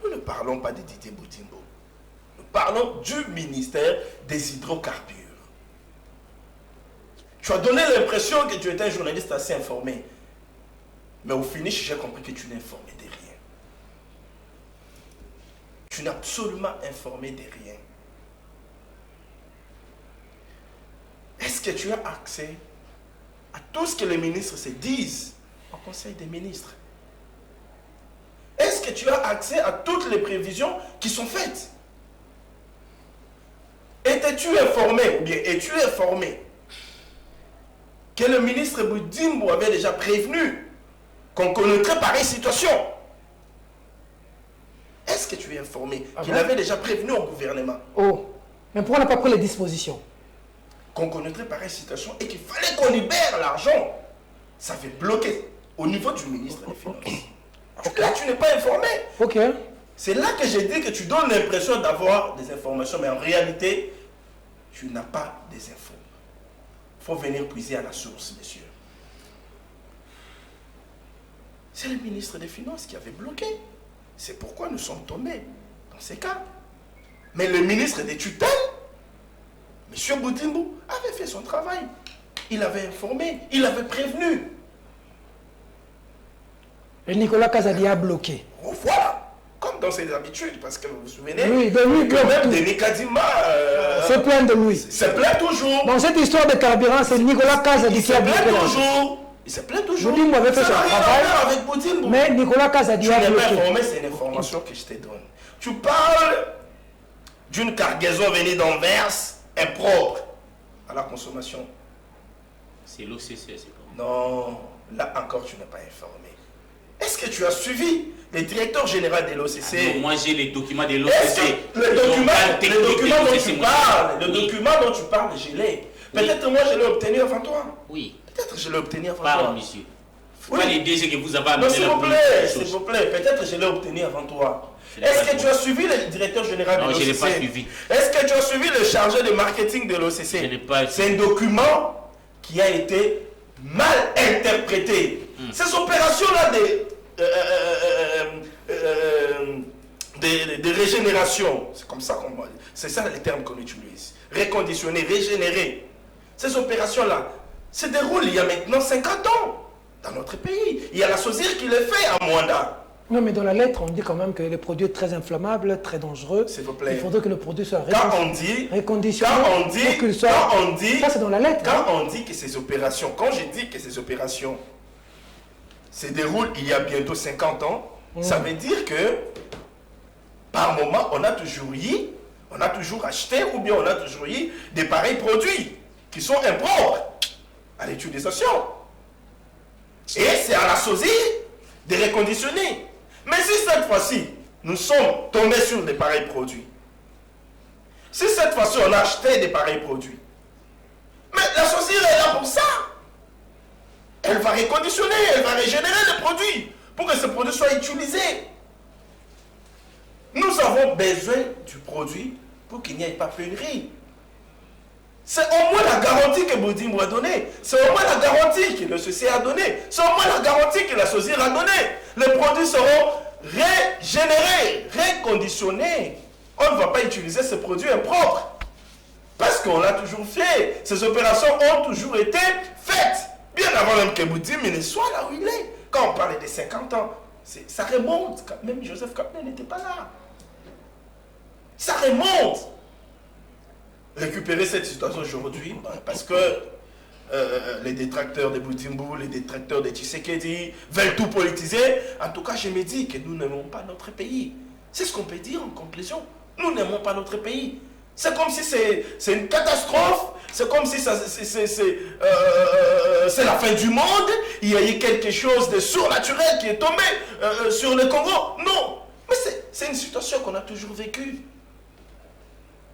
Nous ne parlons pas de Didier Boudimbo. Nous parlons du ministère des hydrocarbures. Tu as donné l'impression que tu étais un journaliste assez informé. Mais au finish, j'ai compris que tu n'es informé de rien. Tu n'es absolument informé de rien. Est-ce que tu as accès à tout ce que les ministres se disent au Conseil des ministres? Est-ce que tu as accès à toutes les prévisions qui sont faites? Étais-tu informé, ou bien es-tu informé que le ministre Boudimbo avait déjà prévenu qu'on connaîtrait pareille situation? Est-ce que tu es informé qu'il avait déjà prévenu au gouvernement? Oh, mais pourquoi on n'a pas pris les dispositions? Qu'on connaîtrait pareille situation et qu'il fallait qu'on libère l'argent. Ça fait bloquer au niveau du ministre des Finances. Okay. Là, tu n'es pas informé. Ok. C'est là que j'ai dit que tu donnes l'impression d'avoir des informations, mais en réalité, tu n'as pas des infos. Il faut venir puiser à la source, messieurs. C'est le ministre des Finances qui avait bloqué. C'est pourquoi nous sommes tombés dans ces cas. Mais le ministre des tutelles, M. Boudimbo, avait fait son travail. Il avait informé, il avait prévenu. Et Nicolas Kazadi a bloqué. Oh, voilà, comme dans ses habitudes, parce que vous vous souvenez, oui, de lui, que même Denis Kadima c'est plein de lui. Se plaint toujours. Dans cette histoire de carburant, c'est Nicolas Kazadi qui a bloqué. Il se plaint toujours. Boudimbo avait fait son travail, avec Boudimbo. mais Nicolas Kazadi a bloqué. Tu n'es pas informé, c'est une information que je te donne. Tu parles d'une cargaison venue d'Anvers, impropre à la consommation. C'est l'OCC, c'est pas. Non, là encore tu n'es pas informé. Est-ce que tu as suivi le directeur général de l'OCC? Moi j'ai les documents de l'OCC. Le document dont tu parles, je l'ai. Peut-être moi je l'ai obtenu avant toi. Oui. Peut-être je l'ai obtenu avant toi. Pardon, monsieur. Oui. Pas les DG que vous avez amené. S'il vous plaît, peut-être je l'ai obtenu avant toi. Est-ce que tu as suivi le directeur général de l'OCC? Non, je ne l'ai pas suivi. Est-ce que tu as suivi le chargé de marketing de l'OCC? Je n'ai pas suivi. C'est un document qui a été mal interprété. Ces opérations-là de régénération, c'est comme ça qu'on dit, c'est ça les termes qu'on utilise. Reconditionner, régénérer. Ces opérations-là se déroulent il y a maintenant 50 ans dans notre pays. Il y a la SOSIR qui les fait à Mwanda. Non, mais dans la lettre, on dit quand même que le produit est très inflammable, très dangereux. S'il vous plaît. Il faudrait que le produit soit reconditionné. Ça, c'est dans la lettre. Quand on dit que ces opérations, quand je dis que ces opérations se déroulent il y a bientôt 50 ans, ça veut dire que par moment, on a toujours acheté ou bien on a toujours eu des pareils produits qui sont impropres à l'utilisation. Et c'est à la SOSIR de reconditionner. Mais si cette fois-ci, nous sommes tombés sur des pareils produits, si cette fois-ci on a acheté des pareils produits, mais la SOSIR est là pour ça. Elle va reconditionner, elle va régénérer les produits pour que ce produit soit utilisé. Nous avons besoin du produit pour qu'il n'y ait pas pénurie. C'est au moins la garantie que Boudimbo a donnée. C'est au moins la garantie que le CC a donnée. C'est au moins la garantie que la SOSIR a donnée. Les produits seront régénérés, reconditionnés. On ne va pas utiliser ces produits impropres. Parce qu'on l'a toujours fait. Ces opérations ont toujours été faites. Bien avant même que Boudim ne soit là où il est. Quand on parlait des 50 ans, ça remonte. Même Joseph Kabila n'était pas là. Ça remonte. Récupérer cette situation aujourd'hui, parce que les détracteurs de Boudimbou, les détracteurs de Tshisekedi veulent tout politiser. En tout cas, je me dis que nous n'aimons pas notre pays. C'est ce qu'on peut dire en conclusion. Nous n'aimons pas notre pays. C'est comme si c'est une catastrophe. C'est comme si c'est la fin du monde. Il y a eu quelque chose de surnaturel qui est tombé sur le Congo. Non. Mais c'est une situation qu'on a toujours vécue.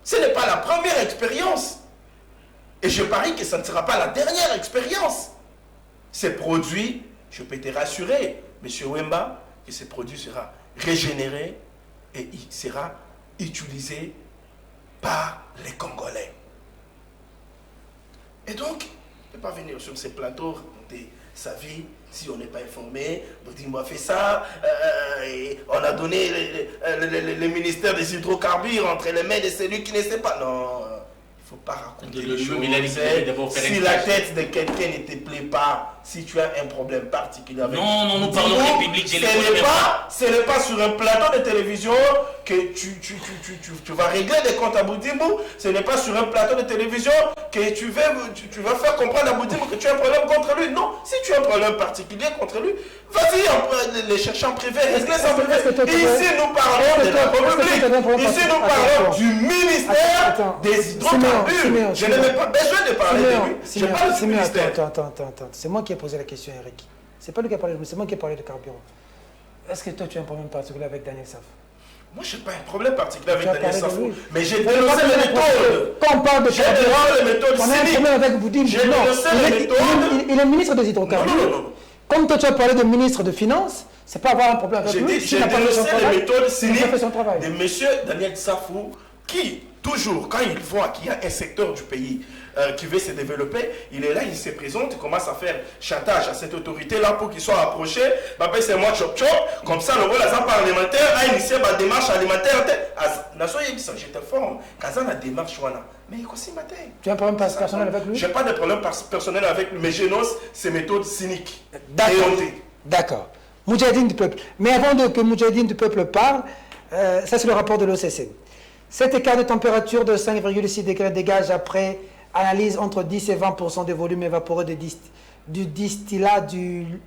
Ce n'est pas la première expérience. Et je parie que ça ne sera pas la dernière expérience. Ces produits, je peux te rassurer, M. Wemba, que ces produits sera régénéré et il sera utilisé par les Congolais. Et donc, ne pas venir sur ces plateaux de sa vie, si on n'est pas informé, on a fait ça, et on a donné le ministère des hydrocarbures entre les mains de celui qui ne sait pas. Non, il ne faut pas raconter les choses. Si la tête de quelqu'un ne te plaît pas, si tu as un problème particulier avec... Non, nous parlons République, ce n'est pas sur un plateau de télévision que tu vas régler des comptes à Boudimbou. Ce n'est pas sur un plateau de télévision que tu vas faire comprendre à Boudimbou que tu as un problème contre lui. Non, si tu as un problème particulier contre lui, vas-y les chercher en privé, régler ça en privé. Ici, nous parlons de la République. Ici, nous parlons du ministère des hydrocarbures. Je n'avais pas besoin de parler de lui. Je parle du ministère. Attends. C'est moi qui ai posé la question, Eric. C'est pas lui qui a parlé de lui, c'est moi qui ai parlé de carburant. Est-ce que toi, tu as un problème particulier avec Daniel Saf? Moi, je n'ai pas un problème particulier avec Daniel Safou, mais j'ai dénoncé les méthodes. Quand on parle de carburant, on a un problème avec Boudim. Il est ministre des hydrocarbures. Non. Comme toi, tu as parlé de ministre de Finances, c'est pas avoir un problème avec lui. J'ai dénoncé les méthodes cyniques de M. Daniel Safou qui, toujours, quand il voit qu'il y a un secteur du pays qui veut se développer, il est là, il se présente, il commence à faire chantage à cette autorité-là pour qu'il soit approché. C'est moi, chop, comme ça, le rôle parlementaire a initié ma démarche alimentaire. Je t'informe, quand on a une démarche, mais il aussi matin. Tu as un problème personnel avec lui? Je n'ai pas de problème personnel avec lui, mais je dénonce ces méthodes cyniques. D'accord. Moudjahidine du peuple. Mais avant que Moudjahidine du peuple parle, ça c'est le rapport de l'OCC. Cet écart de température de 5,6 degrés dégage après analyse entre 10 et 20% de volume évaporé du distillat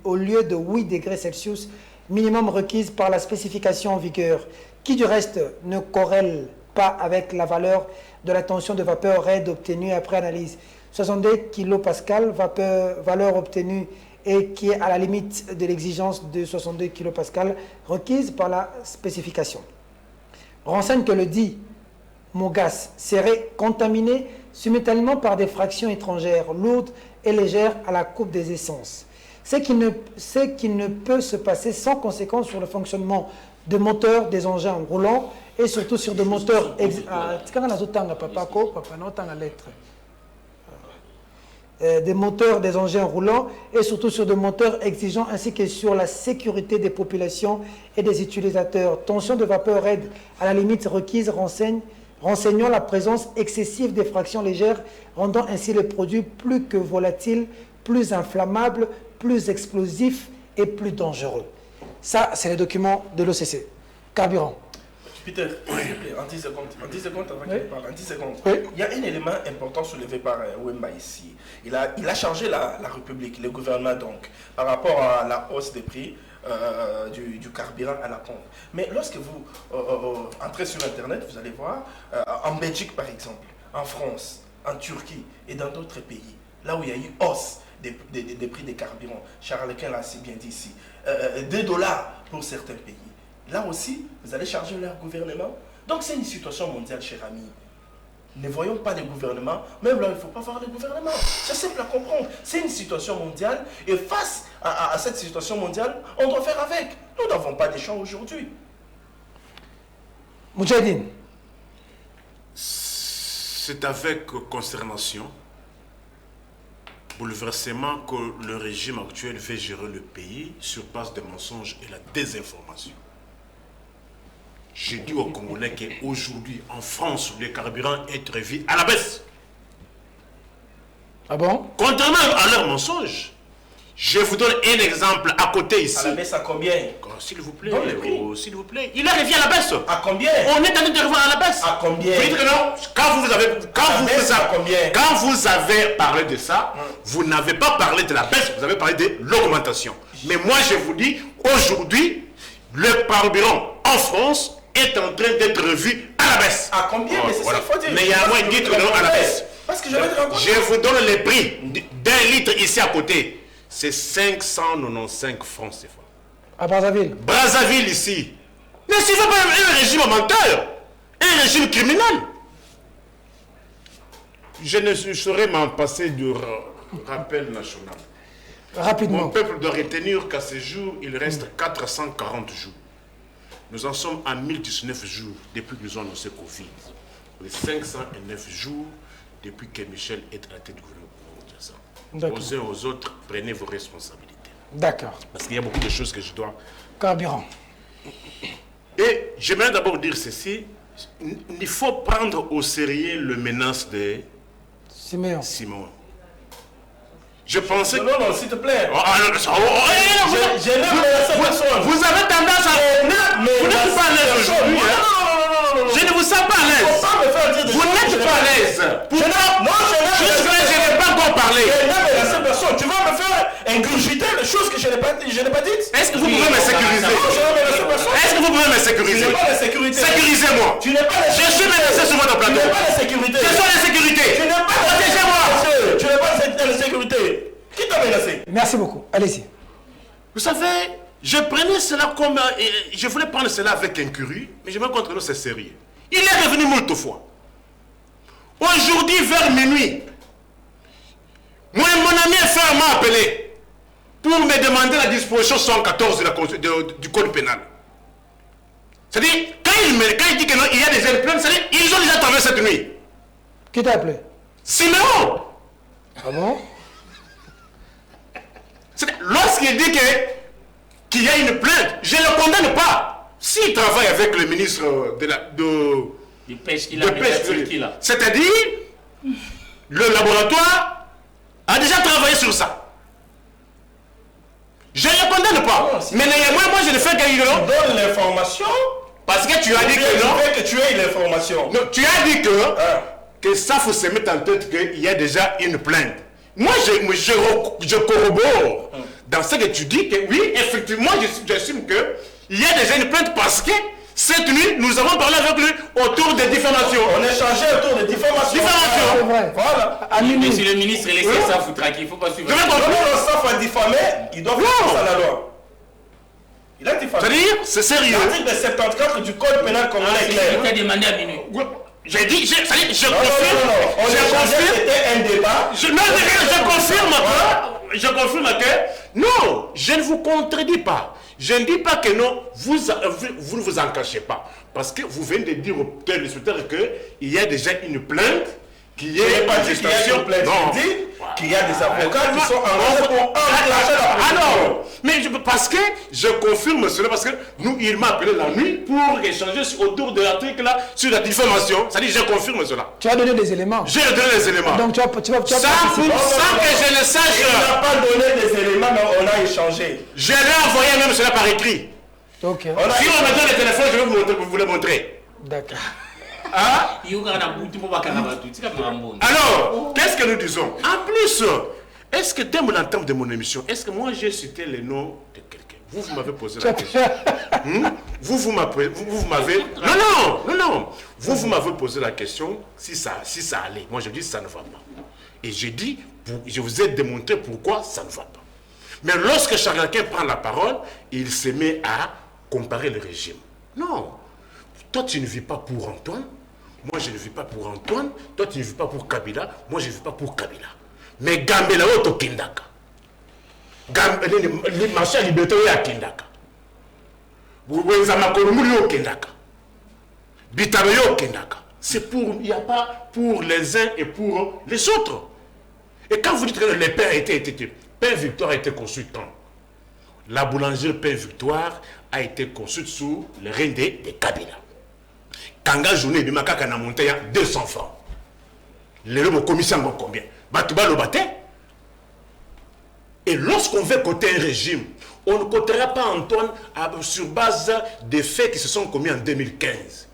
au lieu de 8 degrés Celsius minimum requise par la spécification en vigueur, qui du reste ne corrèle pas avec la valeur de la tension de vapeur raide obtenue après analyse. 62 kPa, valeur obtenue et qui est à la limite de l'exigence de 62 kPa requise par la spécification. Renseigne que le dit Mogas serait contaminé simultanément par des fractions étrangères lourdes et légères à la coupe des essences. Ce qui ne peut se passer sans conséquence sur le fonctionnement des moteurs des engins roulants et surtout sur des moteurs des moteurs des engins roulants et surtout sur des moteurs exigeants ainsi que sur la sécurité des populations et des utilisateurs. Tension de vapeur raide à la limite requise renseignant la présence excessive des fractions légères, rendant ainsi le produit plus que volatile, plus inflammable, plus explosif et plus dangereux. Ça, c'est les documents de l'OCC. Carburant. Peter, en 10 secondes avant qu'il parle, en 10 secondes. Oui. Il y a un élément important soulevé par Wemba ici. Il a chargé la République, le gouvernement donc, par rapport à la hausse des prix du carburant à la pompe. Mais lorsque vous entrez sur Internet, vous allez voir, en Belgique par exemple, en France, en Turquie et dans d'autres pays, là où il y a eu hausse des prix des carburants, Charles Quint l'a si bien dit ici, $2 pour certains pays. Là aussi, vous allez charger leur gouvernement. Donc c'est une situation mondiale, cher ami. Ne voyons pas les gouvernements. Même là, il ne faut pas voir les gouvernements. C'est simple à comprendre. C'est une situation mondiale. Et face à cette situation mondiale, on doit faire avec. Nous n'avons pas de choix aujourd'hui. Moudjahidine. C'est avec consternation, bouleversement que le régime actuel fait gérer le pays sur base de mensonges et la désinformation. Je dis aux Congolais qu'aujourd'hui, en France, le carburant est revu à la baisse. Ah bon? Contrairement à leurs mensonges, je vous donne un exemple à côté ici. À la baisse à combien? S'il vous plaît, Donne le prix. s'il vous plaît. Il a revenu à la baisse. À combien? On est en train de revenir à la baisse. À combien? Vous dites que non, quand vous avez parlé de ça, vous n'avez pas parlé de la baisse, vous avez parlé de l'augmentation. Mais moi, je vous dis, aujourd'hui, le carburant en France est en train d'être revu à la baisse. À combien? Mais c'est ça qu'il faut dire. Mais il y a un moyen de dire non à la baisse. Parce que je vais te raconter. Je vous donne les prix d'un litre ici à côté. C'est 595 francs CFA. À Brazzaville. Brazzaville ici. Ne suivez pas un régime menteur, un régime criminel. Je ne saurais m'en passer du rappel national. Rapidement. Mon peuple doit retenir qu'à ce jour, il reste 440 jours. Nous en sommes à 1019 jours depuis que nous avons annoncé Covid. Les 509 jours depuis que Michel est à la tête du gouvernement. Aux uns aux autres, prenez vos responsabilités. D'accord. Parce qu'il y a beaucoup de choses que je dois... Carburant. Et j'aimerais d'abord dire ceci. Il faut prendre au sérieux le menace de Simon. Je pensais... Non, non, s'il te plaît. Je n'ai menacé personne. Vous avez tendance à... Vous n'êtes pas à l'aise aujourd'hui. Je ne vous sens pas à l'aise. Vous n'êtes pas à l'aise. Jusque-là, je n'ai pas encore parlé. Je n'ai menacé personne. Tu vas me faire ingurgiter les choses que je n'ai pas dites. Est-ce que vous pouvez me sécuriser? Est-ce que vous pouvez me sécuriser? Tu n'es pas la sécurité. Sécurisez-moi. Tu n'es pas la sécurité. Je suis menacé sur votre plateau. Tu n'es pas la sécurité. Je suis la sécurité. Tu n'es pas la sécurité. Tu n'es pas la sécurité. Qui t'a menacé? Merci beaucoup. Allez-y. Vous savez, je prenais cela comme... je voulais prendre cela avec incurie, mais je me contre nous, c'est sérieux. Il est revenu moult fois. Aujourd'hui, vers minuit, mon ami frère m'a appelé pour me demander la disposition 114 du code pénal. C'est-à-dire, quand il dit que non, il y a des ailes pleines, c'est-à-dire, ils ont déjà travaillé cette nuit. Qui t'a appelé? Siméon. Ah bon? Lorsqu'il dit qu'il y a une plainte, je ne le condamne pas. S'il travaille avec le ministre de pêche qu'il a là. C'est-à-dire, le laboratoire a déjà travaillé sur ça. Je ne le condamne pas. Mais néanmoins, moi je ne fais qu'un ignorant. Tu donnes l'information. Parce que tu as dit que non. Que tu aies l'information. Non, tu as dit que ça faut se mettre en tête qu'il y a déjà une plainte. Moi, je corrobore dans ce que tu dis que oui, effectivement, j'assume qu'il y a déjà une plainte parce que cette nuit, nous avons parlé avec lui autour des diffamations. On a échangé autour des diffamations. C'est vrai. Voilà. Monsieur le ministre, laissez ça vous traquer, il ne faut pas suivre. Non, ça va diffamer, il doit faire ça à la loi. Il a diffamé. C'est-à-dire, c'est sérieux. L'article de 74 du code pénal congolais est clair. Il a demandé à minuit. J'ai dit, je confirme. On a échangé, c'était un débat. Je confirme que non, je ne vous contredis pas. Je ne dis pas que non, vous ne vous en cachez pas. Parce que vous venez de dire au téléspectateur qu'il y a déjà une plainte qui est en gestation. Non, qu'il y a des avocats qui sont en train pour enclencher la procédure. Alors, mais parce que je confirme cela, parce que nous, il m'a appelé la nuit pour échanger autour de l'article là sur la diffamation. C'est-à-dire, je confirme cela. Tu as donné des éléments. J'ai donné les éléments. Donc tu vas sans que je le sache. Il n'a pas donné des éléments, mais on a échangé. Je l'ai envoyé même cela par écrit. Ok. Si on me donne le téléphone, je vais vous le montrer. D'accord. Hein? Alors, qu'est-ce que nous disons? En plus, est-ce que dès l'entame de mon émission, est-ce que moi j'ai cité les noms de quelqu'un? Vous m'avez posé la question. Vous m'avez... Non. Vous m'avez posé la question si ça allait. Moi je dis ça ne va pas. Et j'ai dit, je vous ai démontré pourquoi ça ne va pas. Mais lorsque chacun prend la parole, il se met à comparer le régime. Non. Toi, tu ne vis pas pour Antoine. Moi, je ne vis pas pour Antoine. Toi, tu ne vis pas pour Kabila. Moi, je ne vis pas pour Kabila. Mais Gambela Oto Kindaka. Le marché à liberté à Kindaka. Wenzamakorumuri au Kindaka. Bitabe au Kindaka. C'est pour, il n'y a pas pour les uns et pour les autres. Et quand vous dites que les pères étaient Père Victoire a été construit quand? La boulangerie Père Victoire a été construite sous le règne de Kabila. Kanga journée de Makaka n'a monté à 200 francs. Les lots commissaires combien? Batouba le battait. Et lorsqu'on veut coter un régime, on ne cotera pas Antoine sur base des faits qui se sont commis en 2015.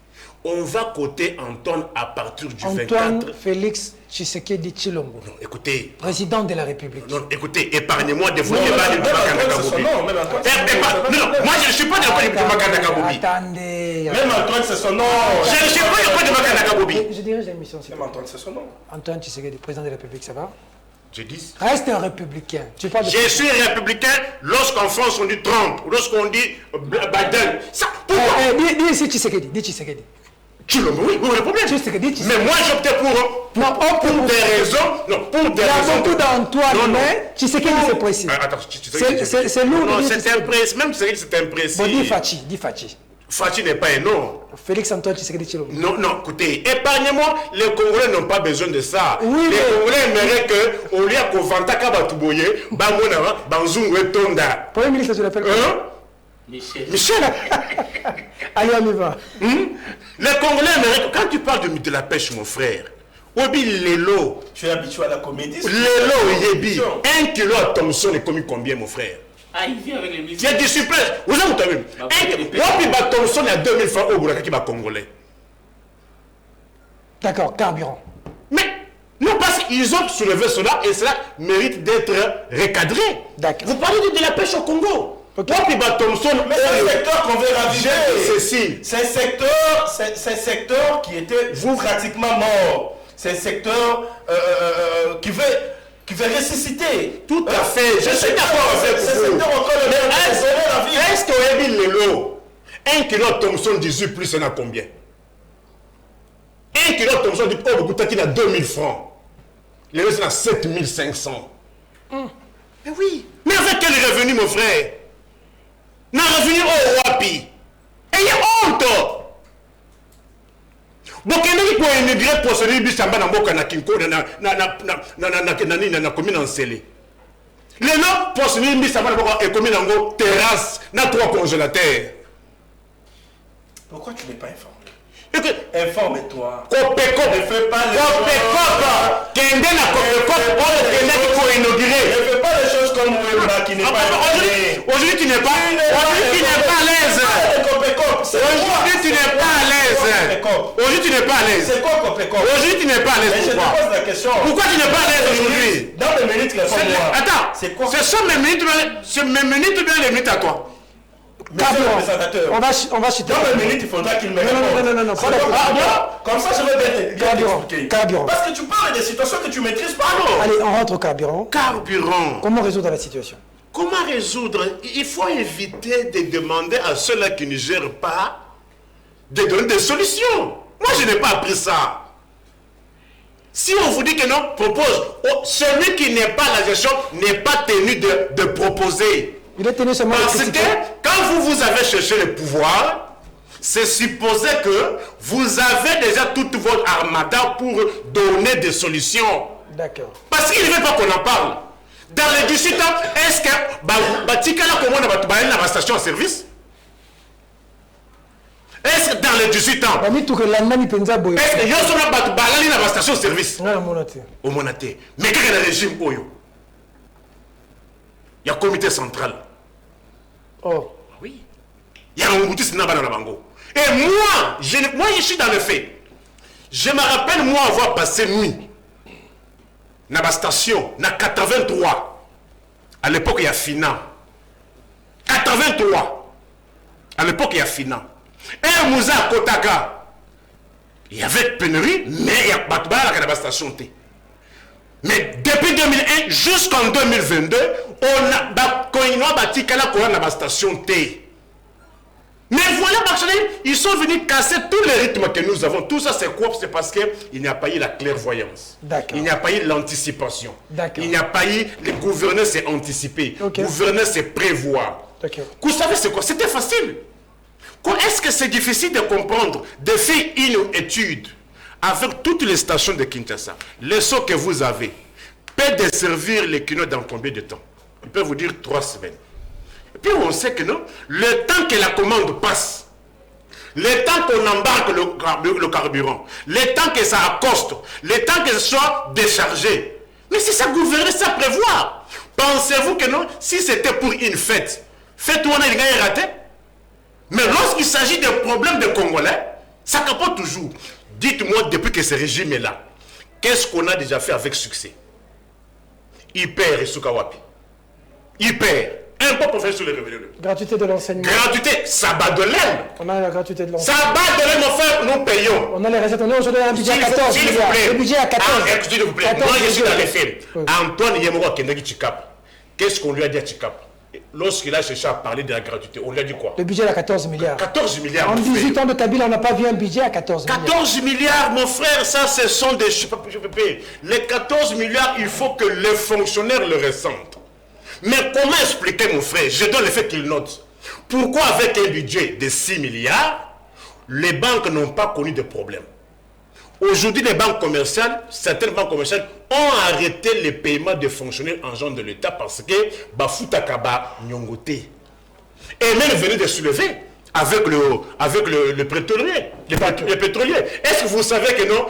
On va coter Antoine à partir du Antoine 24. Félix Tshisekedi Tshilombo. Non, écoutez. Président de la République. Non, écoutez, épargnez-moi de vous Non, débattre de même Antoine, c'est son Boubacar nom, même Antoine, c'est son nom. Non, moi je ne suis pas d'accord avec Boubacar Kabobi. Attendez. Même Antoine, c'est son nom. Je ne suis pas d'accord avec Boubacar Kabobi. Je dirige l'émission. Même Antoine, c'est son nom. Antoine Tshisekedi, président de la République, ça va? Je dis. Reste un républicain. Tu parles de... Je suis républicain lorsqu'en France on dit Trump, ou lorsqu'on dit Biden. Ça, pourquoi? Dis ici Tshisekedi, dis Tshisekedi. Tshilombo, oui, vous répondez. Tshisekedi, Tshisekedi. Mais moi j'optais pour. Non, Pour des raisons. Non, pour des il y a raisons. beaucoup d'Antoine, Non, non. mais Tshisekedi c'est précis. Attends, C'est lourd. Non, de dire c'est Tshisekedi. imprécis. Même si c'est imprécis. Bon, dis Fachi, dis Fachi. Fachi n'est pas un nom. Félix Antoine Tshisekedi Tshilombo. Non, non, écoutez, épargnez-moi, les Congolais n'ont pas besoin de ça. Oui, les mais- Congolais aimeraient que, au lieu qu'on vanta Kabatuboye, Bamona, Banzungu et Tonda. Premier ministre, je l'appelle. Hein? Michel. Michel, Allez, on y va. les Congolais aimeraient que, quand tu parles de la pêche, mon frère, Obi Lelo, Tu es habitué à la comédie. Lelo Yebi, 1 kilo à Thomson est commis combien, mon frère? Ah, il vit avec les Il ministres. y a du supplé. Vous avez entendu? Obi Thomson est à 2000 francs au Bouraka qui va congolais. D'accord, carburant. Mais, non, parce qu'ils ont soulevé cela et cela mérite d'être recadré. D'accord. Vous parlez de la pêche au Congo. Ok. Obi Thomson, Mais c'est un secteur qu'on veut raviver. ceci. C'est un secteur qui était pratiquement mort. C'est un secteur qui veut ressusciter. Tout à fait. Je suis d'accord avec C'est un vous. secteur encore le Mais la vie. est-ce que Obi Lelo, 1 kilo Thomson 18 plus, on a combien? 1 kilo Thomson dit, oh, Boutaki a 2000 francs. Les autres, c'est à 7500. Mais oui. Mais avec quel revenu, mon frère? N'a revenu au Wapi. Ayez honte. Bokendeki pour immigrer pour celui qui s'en va dans Boka na Kinko na commune en Sélé. Les noms pour celui qui s'en va dans Boka et commune en terrasse na 3 congélateurs. Pourquoi tu n'es pas informé? Écoute, Informe-toi. Kopeko, Ne fais pas les Kopeko, Kende na Kopeko, on Kende pour inaugurer. Ne fais pas les choses comme Wemba qui n'est pas informé. Aujourd'hui tu n'es pas à l'aise. Aujourd'hui tu n'es pas à l'aise. Aujourd'hui tu n'es pas à l'aise. C'est quoi Copécop? Aujourd'hui tu n'es pas à Mais l'aise. je te Pourquoi? pose la question. Pourquoi tu n'es pas à l'aise aujourd'hui? Dans les minutes, réponds-moi. Attends, C'est quoi? ce sont mes minutes, bien les minutes à toi. Monsieur le Carburant. présentateur. On va chuter. Dans les minutes, il faudra qu'il me réponde. Non, C'est pas d'accord. quoi? Ah, bon? Comme ça, je vais bien Carburant. t'expliquer. Carburant. Parce que tu parles des situations que tu maîtrises pas, non? Allez, on rentre au carburant. Carburant. Comment résoudre la situation? Comment résoudre? Il faut éviter de demander à ceux-là qui ne gèrent pas de donner des solutions. Moi, je n'ai pas appris ça. Si on vous dit que non, propose. Oh, celui qui n'est pas à la gestion n'est pas tenu de proposer. Il est tenu seulement de Parce que critiquer. quand vous avez cherché le pouvoir, c'est supposé que vous avez déjà toute votre armada pour donner des solutions. D'accord. Parce qu'il ne veut pas qu'on en parle. Dans les 18 ans, est-ce que Batikala comment on va station service? Est-ce que dans les 18 ans, Bami Toukelanda ni penza boyo. est-ce que Yosona Batubalali na station service? Non, mon até. Au Monaté. Mais quel est le régime Oyo? Il y a un comité central. Oh. Oui. Il y a un Mobutu Sinaba dans la Bango. Et moi, je suis dans le fait. Je me rappelle, moi, avoir passé nuit dans la station, dans 83. À l'époque, il y a Fina. 83. À l'époque, il y a Fina. Et Moussa Kotaka. Il y avait pénurie, mais il y a pas de la station T. Mais depuis 2001 jusqu'en 2022, on a bâti la station T. Mais voilà, ils sont venus casser tous les rythmes que nous avons. Tout ça, c'est quoi? C'est parce qu'il n'y a pas eu la clairvoyance. D'accord. Il n'y a pas eu l'anticipation. D'accord. Il n'y a pas eu... Le gouverneur s'est anticipé. Ok. Le gouverneur s'est prévoir. D'accord. Vous savez c'est quoi? C'était facile. Est-ce que c'est difficile de comprendre, de faire une étude avec toutes les stations de Kinshasa, les sauts que vous avez, peut desservir les Kino dans combien de temps? Il peut vous dire 3 semaines. Et puis on sait que non, le temps que la commande passe, le temps qu'on embarque le carburant, le temps que ça accoste, le temps que ce soit déchargé. Mais c'est ça gouverner, ça prévoir. Pensez-vous que non, si c'était pour une fête, fête où on a une gagne raté? Mais lorsqu'il s'agit des problèmes des Congolais, ça capote toujours. Dites-moi, depuis que ce régime est là, qu'est-ce qu'on a déjà fait avec succès? Hyper et Sukawapi. Hyper. Impôt pour faire sur les revenus. Gratuité de l'enseignement. Gratuité, ça bat de l'aile. On a la gratuité de l'enseignement. Ça bat de l'aile, mon frère, nous payons. On a les recettes. On est aujourd'hui à un budget à 14 S'il vous milliards. plaît. Le budget à 14. S'il vous plaît. Moi, je suis dans les faits. Oui. Antoine Yemoro Kendagi Chikap. Qu'est-ce qu'on lui a dit à Chikap? Lorsqu'il a cherché à parler de la gratuité, on lui a dit quoi? Le budget à 14 milliards. 14 milliards. En mon 18 frère. ans de Kabila, on n'a pas vu un budget à 14 milliards. 14 milliards, mon frère, ça, ce sont des... Je peux payer. Les 14 milliards, il faut que les fonctionnaires le ressentent. Mais comment expliquer, mon frère? Je donne le fait qu'il note. Pourquoi avec un budget de 6 milliards, les banques n'ont pas connu de problème? Aujourd'hui, les banques commerciales, certaines banques commerciales ont arrêté les paiements des fonctionnaires en genre de l'État parce que Bafutakaba Nyongote est même venu de soulever avec le pétrolier. Les pétroliers. Est-ce que vous savez que non,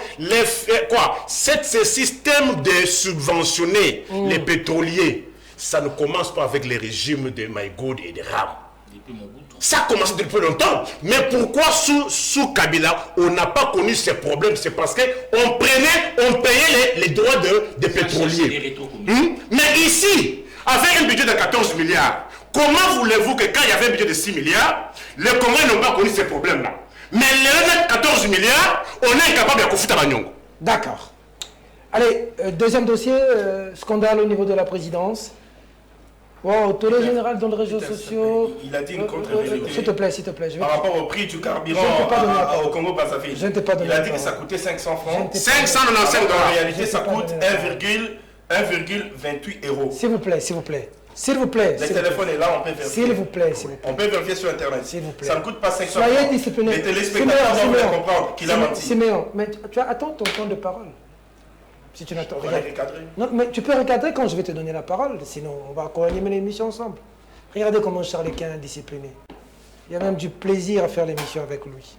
ce système de subventionner les pétroliers, ça ne commence pas avec les régimes de Maïgoud et de Ram. Ça a commencé depuis longtemps. Mais pourquoi sous Kabila, on n'a pas connu ces problèmes? C'est parce qu'on payait les droits des pétroliers. Mais ici, avec un budget de 14 milliards, comment voulez-vous que quand il y avait un budget de 6 milliards, les Congolais n'ont pas connu ces problèmes-là? Mais les 14 milliards, on est incapable de foutre à Banyongo. D'accord. Allez, deuxième dossier, scandale au niveau de la présidence. Wow, tous les généraux dans les réseaux sociaux. Il a dit une contre-vérité. S'il te plaît, s'il te plaît. Par rapport au prix du carburant au Congo-Brazzaville. Je ne t'ai pas donné Il a la dit que parole. ça coûtait 500 francs. 595 En dollars. réalité, ça coûte 1,28 euros. S'il vous plaît, s'il vous plaît. S'il vous plaît. Le téléphone est là, on peut vérifier. S'il vous plaît, s'il vous plaît. On peut vérifier sur Internet. S'il vous plaît. Ça ne coûte pas 500 Soyez francs. discipliné. Les téléspectateurs doivent comprendre qu'il a menti. Siméon, mais tu attends ton temps de parole. Si tu n'attends On va rien. les recadrer. Non, mais tu peux recadrer quand je vais te donner la parole, sinon on va co-animer l'émission ensemble. Regardez comment Charles Quint est discipliné. Il y a même du plaisir à faire l'émission avec lui.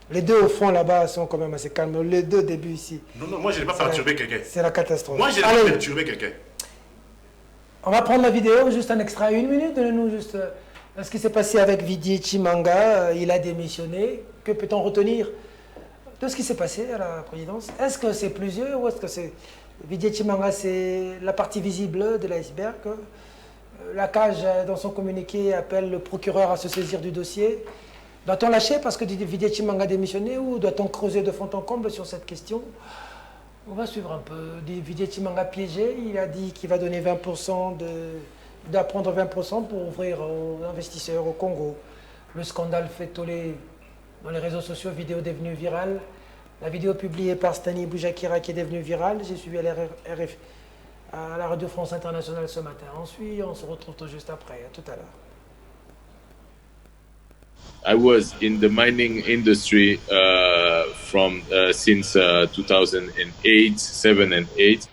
Les deux au fond là-bas sont quand même assez calmes. Les deux débuts ici. Non, moi je n'ai pas perturbé quelqu'un. C'est la catastrophe. Moi je n'ai pas perturbé quelqu'un. On va prendre la vidéo, juste un extra, 1 minute. Donnez-nous juste ce qui s'est passé avec Didier Chimanga. Il a démissionné. Que peut-on retenir de ce qui s'est passé à la présidence? Est-ce que c'est plusieurs ou est-ce que c'est... Didier Chimanga, c'est la partie visible de l'iceberg. La CAGE, dans son communiqué, appelle le procureur à se saisir du dossier. Doit-on lâcher parce que Didier Chimanga a démissionné ou doit-on creuser de fond en comble sur cette question? On va suivre un peu. Didier Chimanga piégé, il a dit qu'il va donner 20%, il doit prendre 20% pour ouvrir aux investisseurs au Congo. Le scandale fait toller dans les réseaux sociaux, vidéo devenue virale. La vidéo publiée par Stani Boujakira qui est devenue virale, j'ai suivi à la Radio France Internationale ce matin. Ensuite, on se retrouve tout juste après. À tout à l'heure. I was in the mining industry since 2008, 7 and 8.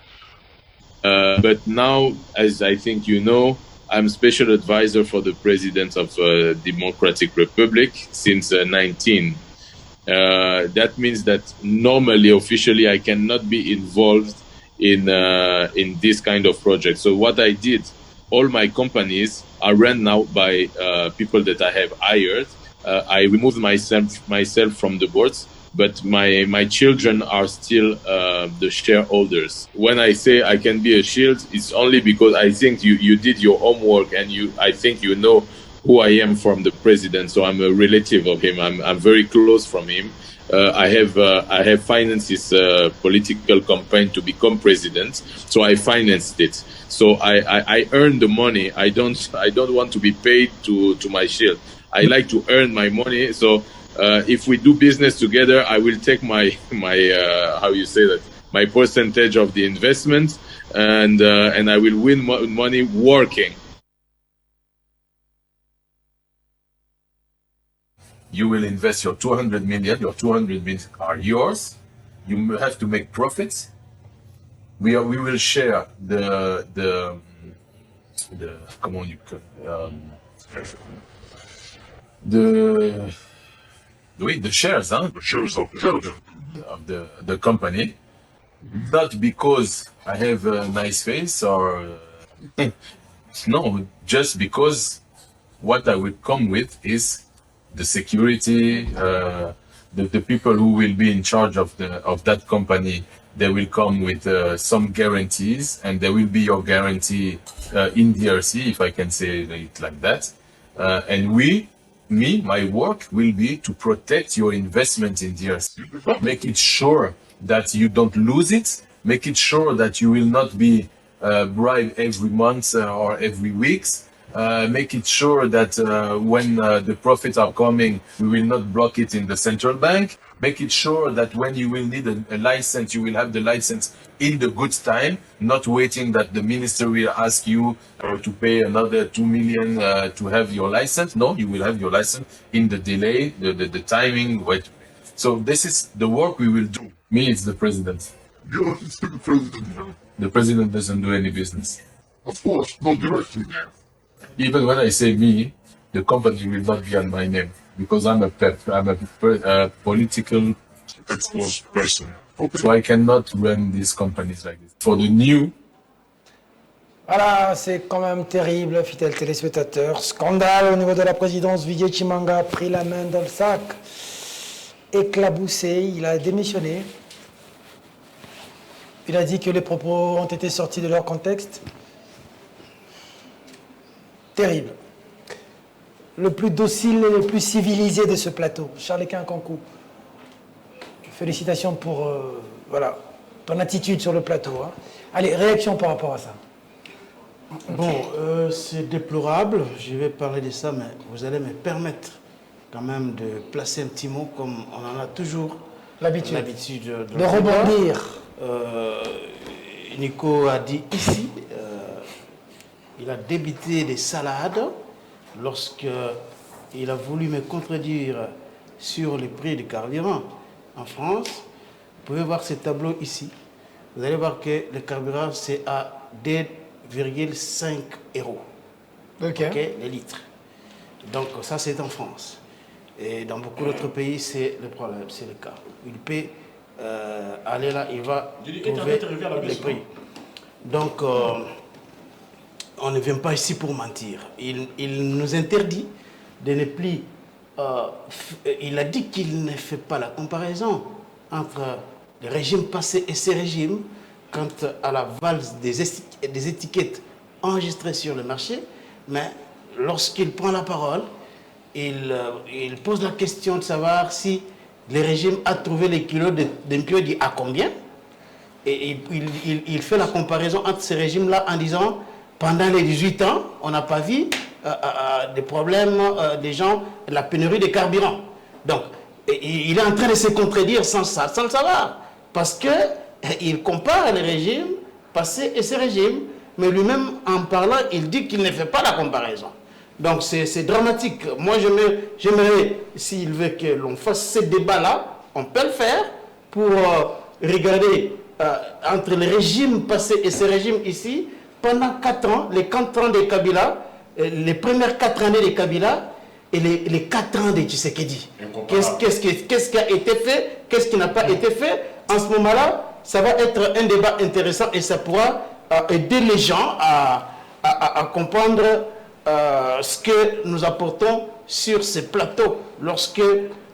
But now, as I think you know, I'm special advisor for the president of Democratic Republic since 19. That means that normally, officially, I cannot be involved in this kind of project. So what I did, all my companies are run now by people that I have hired. I removed myself from the boards, but my children are still the shareholders. When I say I can be a shield, it's only because I think you did your homework and I think you know who I am from the president. So I'm a relative of him. I'm very close from him. I have financed his political campaign to become president, so I financed it. So I earn the money. I don't want to be paid to my shield. I like to earn my money. So if we do business together, I will take my how you say that, my percentage of the investment, and I will win money working. You will invest your 200 million. Your 200 million are yours. You have to make profits. We will share the comment you the the shares, huh? The shares of the company. Not because I have a nice face or no, just because what I will come with is the security, the people who will be in charge of that company. They will come with some guarantees, and there will be your guarantee in DRC, if I can say it like that. And my work will be to protect your investment in DRC. Make it sure that you don't lose it. Make it sure that you will not be bribed every month or every weeks. Make it sure that when the profits are coming, we will not block it in the central bank. Make it sure that when you will need a license, you will have the license in the good time, not waiting that the minister will ask you to pay another 2 million to have your license. No, you will have your license in the delay, the timing. So this is the work we will do. Me, it's the president. Yeah, it's the president. The president doesn't do any business. Of course, not directly. Even when I say me, the company will not be on my name because I'm a political Exposed person. Okay. so I cannot run these companies like this. For the new, Voilà, c'est quand même terrible, fidèles téléspectateurs. Scandale au niveau de la présidence. Vijay Chimanga a pris la main dans le sac, éclaboussé, il a démissionné. Il a dit que les propos ont été sortis de leur contexte. Terrible. Le plus docile et le plus civilisé de ce plateau, Charles-Étienne Kankou. Félicitations pour voilà, ton attitude sur le plateau. Hein. Allez, réaction par rapport à ça. Bon, c'est déplorable, je vais parler de ça, mais vous allez me permettre quand même de placer un petit mot comme on en a toujours L'habitude de de rebondir. Nico a dit ici, il a débité des salades lorsqu'il a voulu me contredire sur les prix du carburant en France. Vous pouvez voir ce tableau ici. Vous allez voir que le carburant, c'est à 2,5 euros. Ok. Les litres. Donc ça, c'est en France. Et dans beaucoup d'autres pays, c'est le problème, c'est le cas. Il peut aller là, il va trouver les prix. Donc, on ne vient pas ici pour mentir. Il nous interdit de ne plus... il a dit qu'il ne fait pas la comparaison entre les régimes passés et ces régimes quant à la valse des étiquettes enregistrées sur le marché. Mais lorsqu'il prend la parole, il pose la question de savoir si le régime a trouvé les kilos d'impio, dit à combien. Et il fait la comparaison entre ces régimes-là en disant, pendant les 18 ans, on n'a pas vu des problèmes des gens, la pénurie de carburant. Donc, il est en train de se contredire sans le savoir. Parce qu'il compare les régimes passés et ces régimes, mais lui-même, en parlant, il dit qu'il ne fait pas la comparaison. Donc, c'est dramatique. Moi, j'aimerais, s'il veut que l'on fasse ce débat-là, on peut le faire pour regarder entre les régimes passés et ces régimes ici, pendant 4 ans, les 4 ans de Kabila, les premières 4 années de Kabila et les 4 ans de Tshisekedi. Qu'est-ce qui a été fait? Qu'est-ce qui n'a pas été fait? En ce moment-là, ça va être un débat intéressant et ça pourra aider les gens à comprendre ce que nous apportons sur ces plateaux lorsque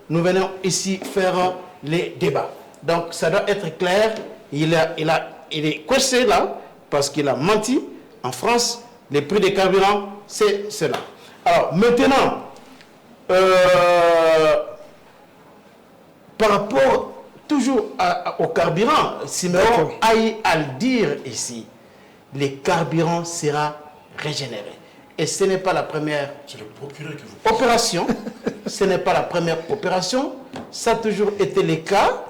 nous venons ici faire les débats. Donc ça doit être clair, il est coincé là parce qu'il a menti. En France, les prix des carburants, c'est cela. Alors maintenant, par rapport toujours au carburant, Siméon aille à le dire ici, les carburants sera régénéré. Et ce n'est pas la première opération. Ce n'est pas la première opération. Ça a toujours été le cas.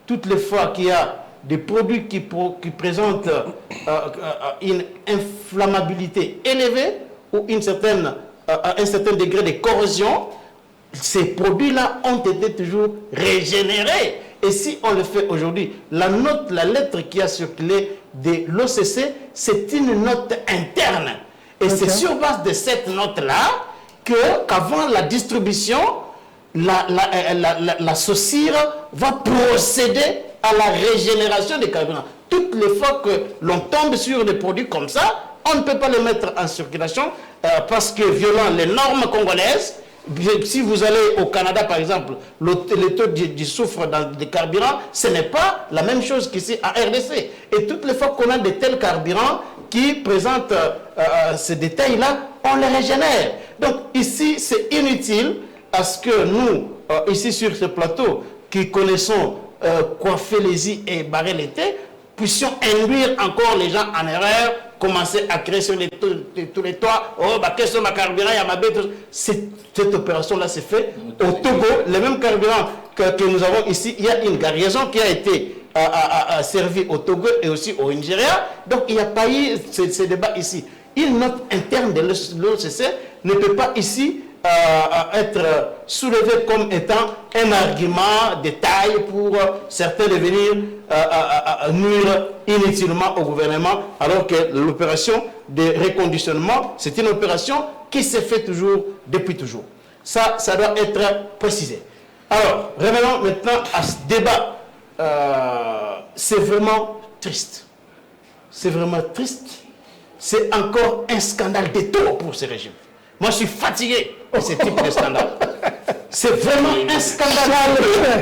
Toutes les fois qu'il y a des produits qui présentent une inflammabilité élevée ou un certain degré de corrosion, ces produits-là ont été toujours régénérés. Et si on le fait aujourd'hui, la lettre qui a circulé de l'OCC, c'est une note interne. Et c'est sur base de cette note-là qu'avant la distribution, la SOCIR va procéder à la régénération des carburants. Toutes les fois que l'on tombe sur des produits comme ça, on ne peut pas les mettre en circulation parce que violant les normes congolaises. Si vous allez au Canada, par exemple, le taux du soufre dans des carburants, ce n'est pas la même chose qu'ici à RDC. Et toutes les fois qu'on a de tels carburants qui présentent ces détails-là, on les régénère. Donc ici, c'est inutile à ce que nous, ici sur ce plateau, qui connaissons coiffer les i et barrer les t, puissions induire encore les gens en erreur, commencer à créer sur tous les toits, oh, bah, qu'est-ce que ma carburant, il y a ma bête. Cette opération-là s'est faite au Togo, le même carburant que nous avons ici. Il y a une garnison qui a été servie au Togo et aussi au Nigeria. Donc, il n'y a pas eu ce débat ici. Une note interne de l'OCC ne peut pas ici être soulevé comme étant un argument de taille pour certains de venir nuire inutilement au gouvernement, alors que l'opération de reconditionnement, c'est une opération qui s'est fait toujours, depuis toujours. Ça doit être précisé. Alors, revenons maintenant à ce débat. C'est vraiment triste. C'est vraiment triste. C'est encore un scandale de trop pour ce régime. Moi, je suis fatigué de ce type de scandale. C'est vraiment un scandale.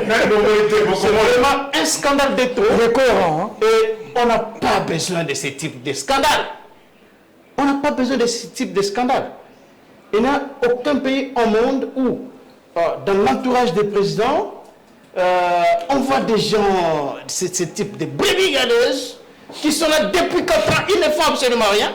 C'est vraiment un scandale de trop. Et on n'a pas besoin de ce type de scandale. On n'a pas besoin de ce type de scandale. Il n'y a aucun pays au monde où, dans l'entourage des présidents, on voit des gens, ce type de brigadeuses, qui sont là depuis 4 ans, ils ne font absolument rien.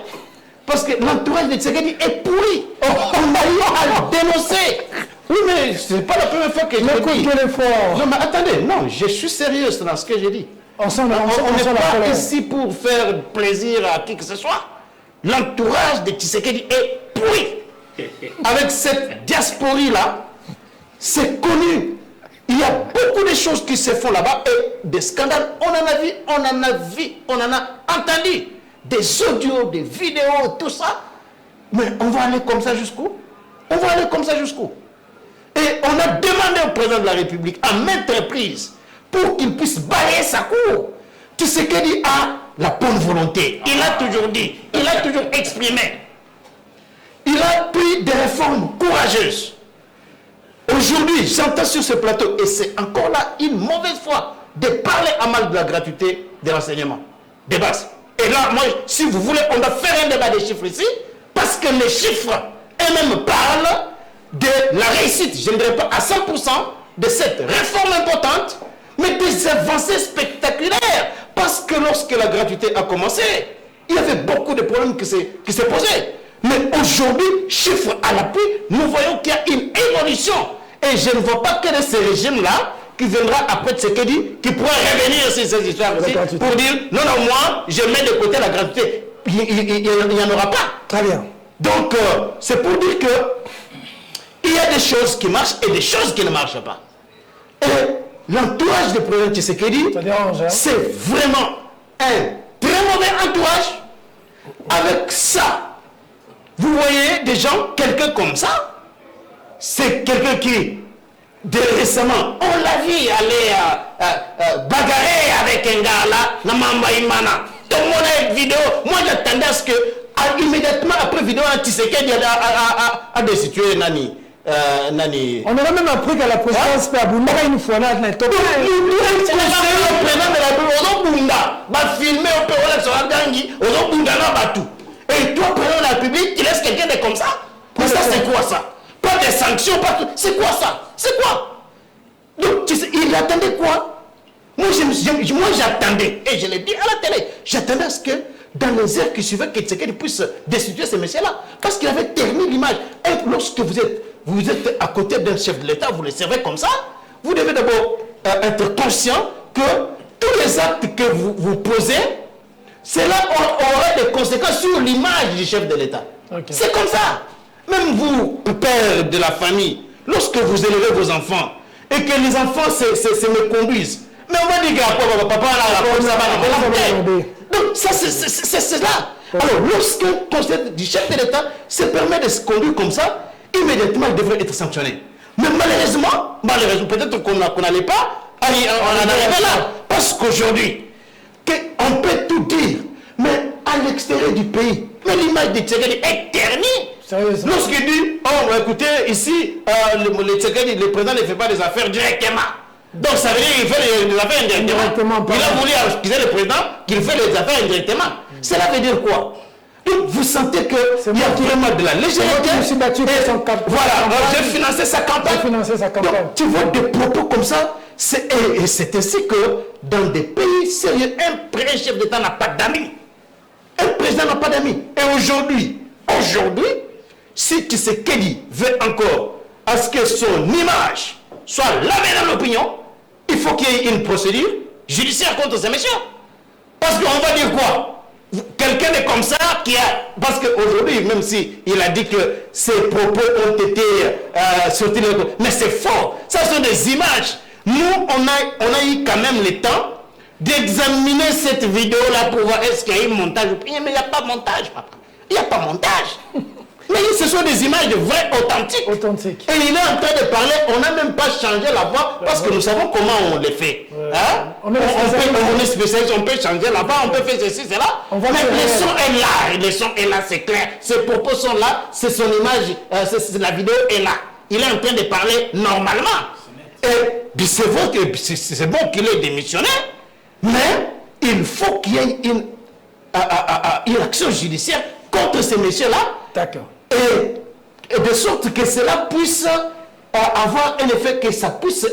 Parce que l'entourage de Tshisekedi est pourri. On a eu à le dénoncer. Oui, mais ce n'est pas la première fois que je le dis. Non, mais attendez, non, je suis sérieux dans ce que j'ai dit. On n'est pas ici pour faire plaisir à qui que ce soit. L'entourage de Tshisekedi est pourri. Avec cette diaspora-là, c'est connu. Il y a beaucoup de choses qui se font là-bas et des scandales. On en a entendu. Des audios, des vidéos, tout ça. Mais on va aller comme ça jusqu'où? On va aller comme ça jusqu'où? Et on a demandé au président de la République à maintes reprises pour qu'il puisse balayer sa cour. Tshisekedi a la bonne volonté. Il a toujours dit, il a toujours exprimé. Il a pris des réformes courageuses. Aujourd'hui, j'entends sur ce plateau, et c'est encore là une mauvaise foi, de parler à mal de la gratuité de l'enseignement, des bases. Et là, moi, si vous voulez, on doit faire un débat des chiffres ici, parce que les chiffres eux-mêmes parlent de la réussite, je ne dirais pas à 100%, de cette réforme importante, mais des avancées spectaculaires. Parce que lorsque la gratuité a commencé, il y avait beaucoup de problèmes qui se posaient. Mais aujourd'hui, chiffres à l'appui, nous voyons qu'il y a une évolution. Et je ne vois pas que de ces régimes-là, qui viendra après Tshisekedi, qui pourra revenir sur ces histoires aussi, pour dire, non, non, moi, je mets de côté la gratuité. Il n'y en aura pas. Très bien. Donc, c'est pour dire que il y a des choses qui marchent et des choses qui ne marchent pas. Et l'entourage du président Tshisekedi, c'est vraiment un très mauvais entourage. Avec ça, vous voyez des gens, quelqu'un comme ça, c'est quelqu'un qui, récemment, on l'a vu aller bagarrer avec un gars là, Namamba Imana. Donc, on a une vidéo, moi j'attendais à ce que, immédiatement après vidéo, Tshisekedi a destitué Nani. On aurait même appris qu'à la présidence, peut aboutir une fois là, le président de la filmer au Pérou, sur la Dangi, et toi, président de la République, tu laisses quelqu'un de comme ça? Mais ça, c'est quoi ça? Pas de sanctions, pas tout. C'est quoi ça? C'est quoi? Donc, il attendait quoi? Moi, j'attendais, et je l'ai dit à la télé, j'attendais à ce que, dans les heures qui suivaient, que Tshisekedi puisse destituer ces messieurs-là. Parce qu'il avait terminé l'image. Et lorsque vous êtes à côté d'un chef de l'État, vous le servez comme ça, vous devez d'abord être conscient que tous les actes que vous posez, cela aura des conséquences sur l'image du chef de l'État. Okay. C'est comme ça. Même vous, père de la famille, lorsque vous élevez vos enfants, et que les enfants se méconduisent, mais on va dire que papa, donc ça, c'est cela. Alors, lorsqu'un conseil du chef de l'État se permet de se conduire comme ça, immédiatement, il devrait être sanctionné. Mais malheureusement, peut-être qu'on n'allait pas en arriver là. Parce qu'aujourd'hui, on peut tout dire, mais à l'extérieur du pays, mais l'image de Tshisekedi est ternie. Lorsqu'il dit, oh écoutez, ici, le président ne fait pas des affaires directement. Donc ça veut dire qu'il fait les affaires indirectement. Il a voulu accuser le président qu'il fait les affaires indirectement. Cela veut dire quoi? Donc vous sentez qu'il y a vraiment de la légèreté. Voilà, j'ai financé sa campagne. Donc, tu vois des propos comme ça. Et c'est ainsi que dans des pays sérieux, un vrai chef d'État n'a pas d'amis. Un président n'a pas d'amis. Et aujourd'hui, si Tshisekedi veut encore à ce que son image soit lavée dans l'opinion, il faut qu'il y ait une procédure judiciaire contre ces messieurs. Parce qu'on va dire quoi? Quelqu'un est comme ça qui a... Parce qu'aujourd'hui, même s'il a dit que ses propos ont été sortis, mais c'est faux. Ça sont des images. Nous, on a eu quand même le temps d'examiner cette vidéo-là pour voir est-ce qu'il y a eu montage. Mais il n'y a pas montage, papa. Il n'y a pas montage. Mais ce sont des images de vrais authentiques. Et il est en train de parler, on n'a même pas changé la voix parce que nous savons comment on le fait. Hein? On est spécialiste, on peut changer la voix, on peut faire ceci, cela. Mais le son est là, c'est clair. Ses propos sont là, c'est son image, la vidéo est là. Il est en train de parler normalement. Et c'est bon qu'il ait démissionné, mais il faut qu'il y ait une action judiciaire contre ces messieurs-là. D'accord. Et de sorte que cela puisse avoir un effet, que ça puisse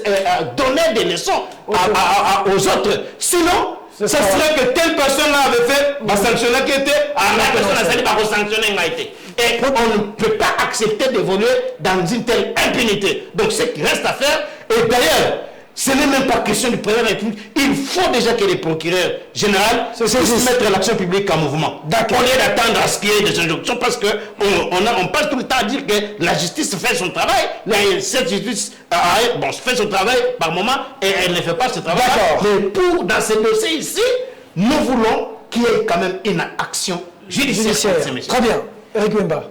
donner des leçons aux autres. Sinon, ça serait que telle personne-là avait fait, sanctionner qui était, la personne a dit, sanctionner n'a été. Et on ne peut pas accepter d'évoluer dans une telle impunité. Donc, ce qui reste à faire, et d'ailleurs, ce n'est même pas question du président de la République. Il faut déjà que les procureurs généraux puissent mettre l'action publique en mouvement. Au lieu d'attendre à ce qu'il y ait des injonctions, parce qu'on passe tout le temps à dire que la justice fait son travail. Cette justice fait son travail par moment et elle ne fait pas ce travail. Mais dans ce dossier ici, nous voulons qu'il y ait quand même une action judiciaire. Très bien. Eric Wimba.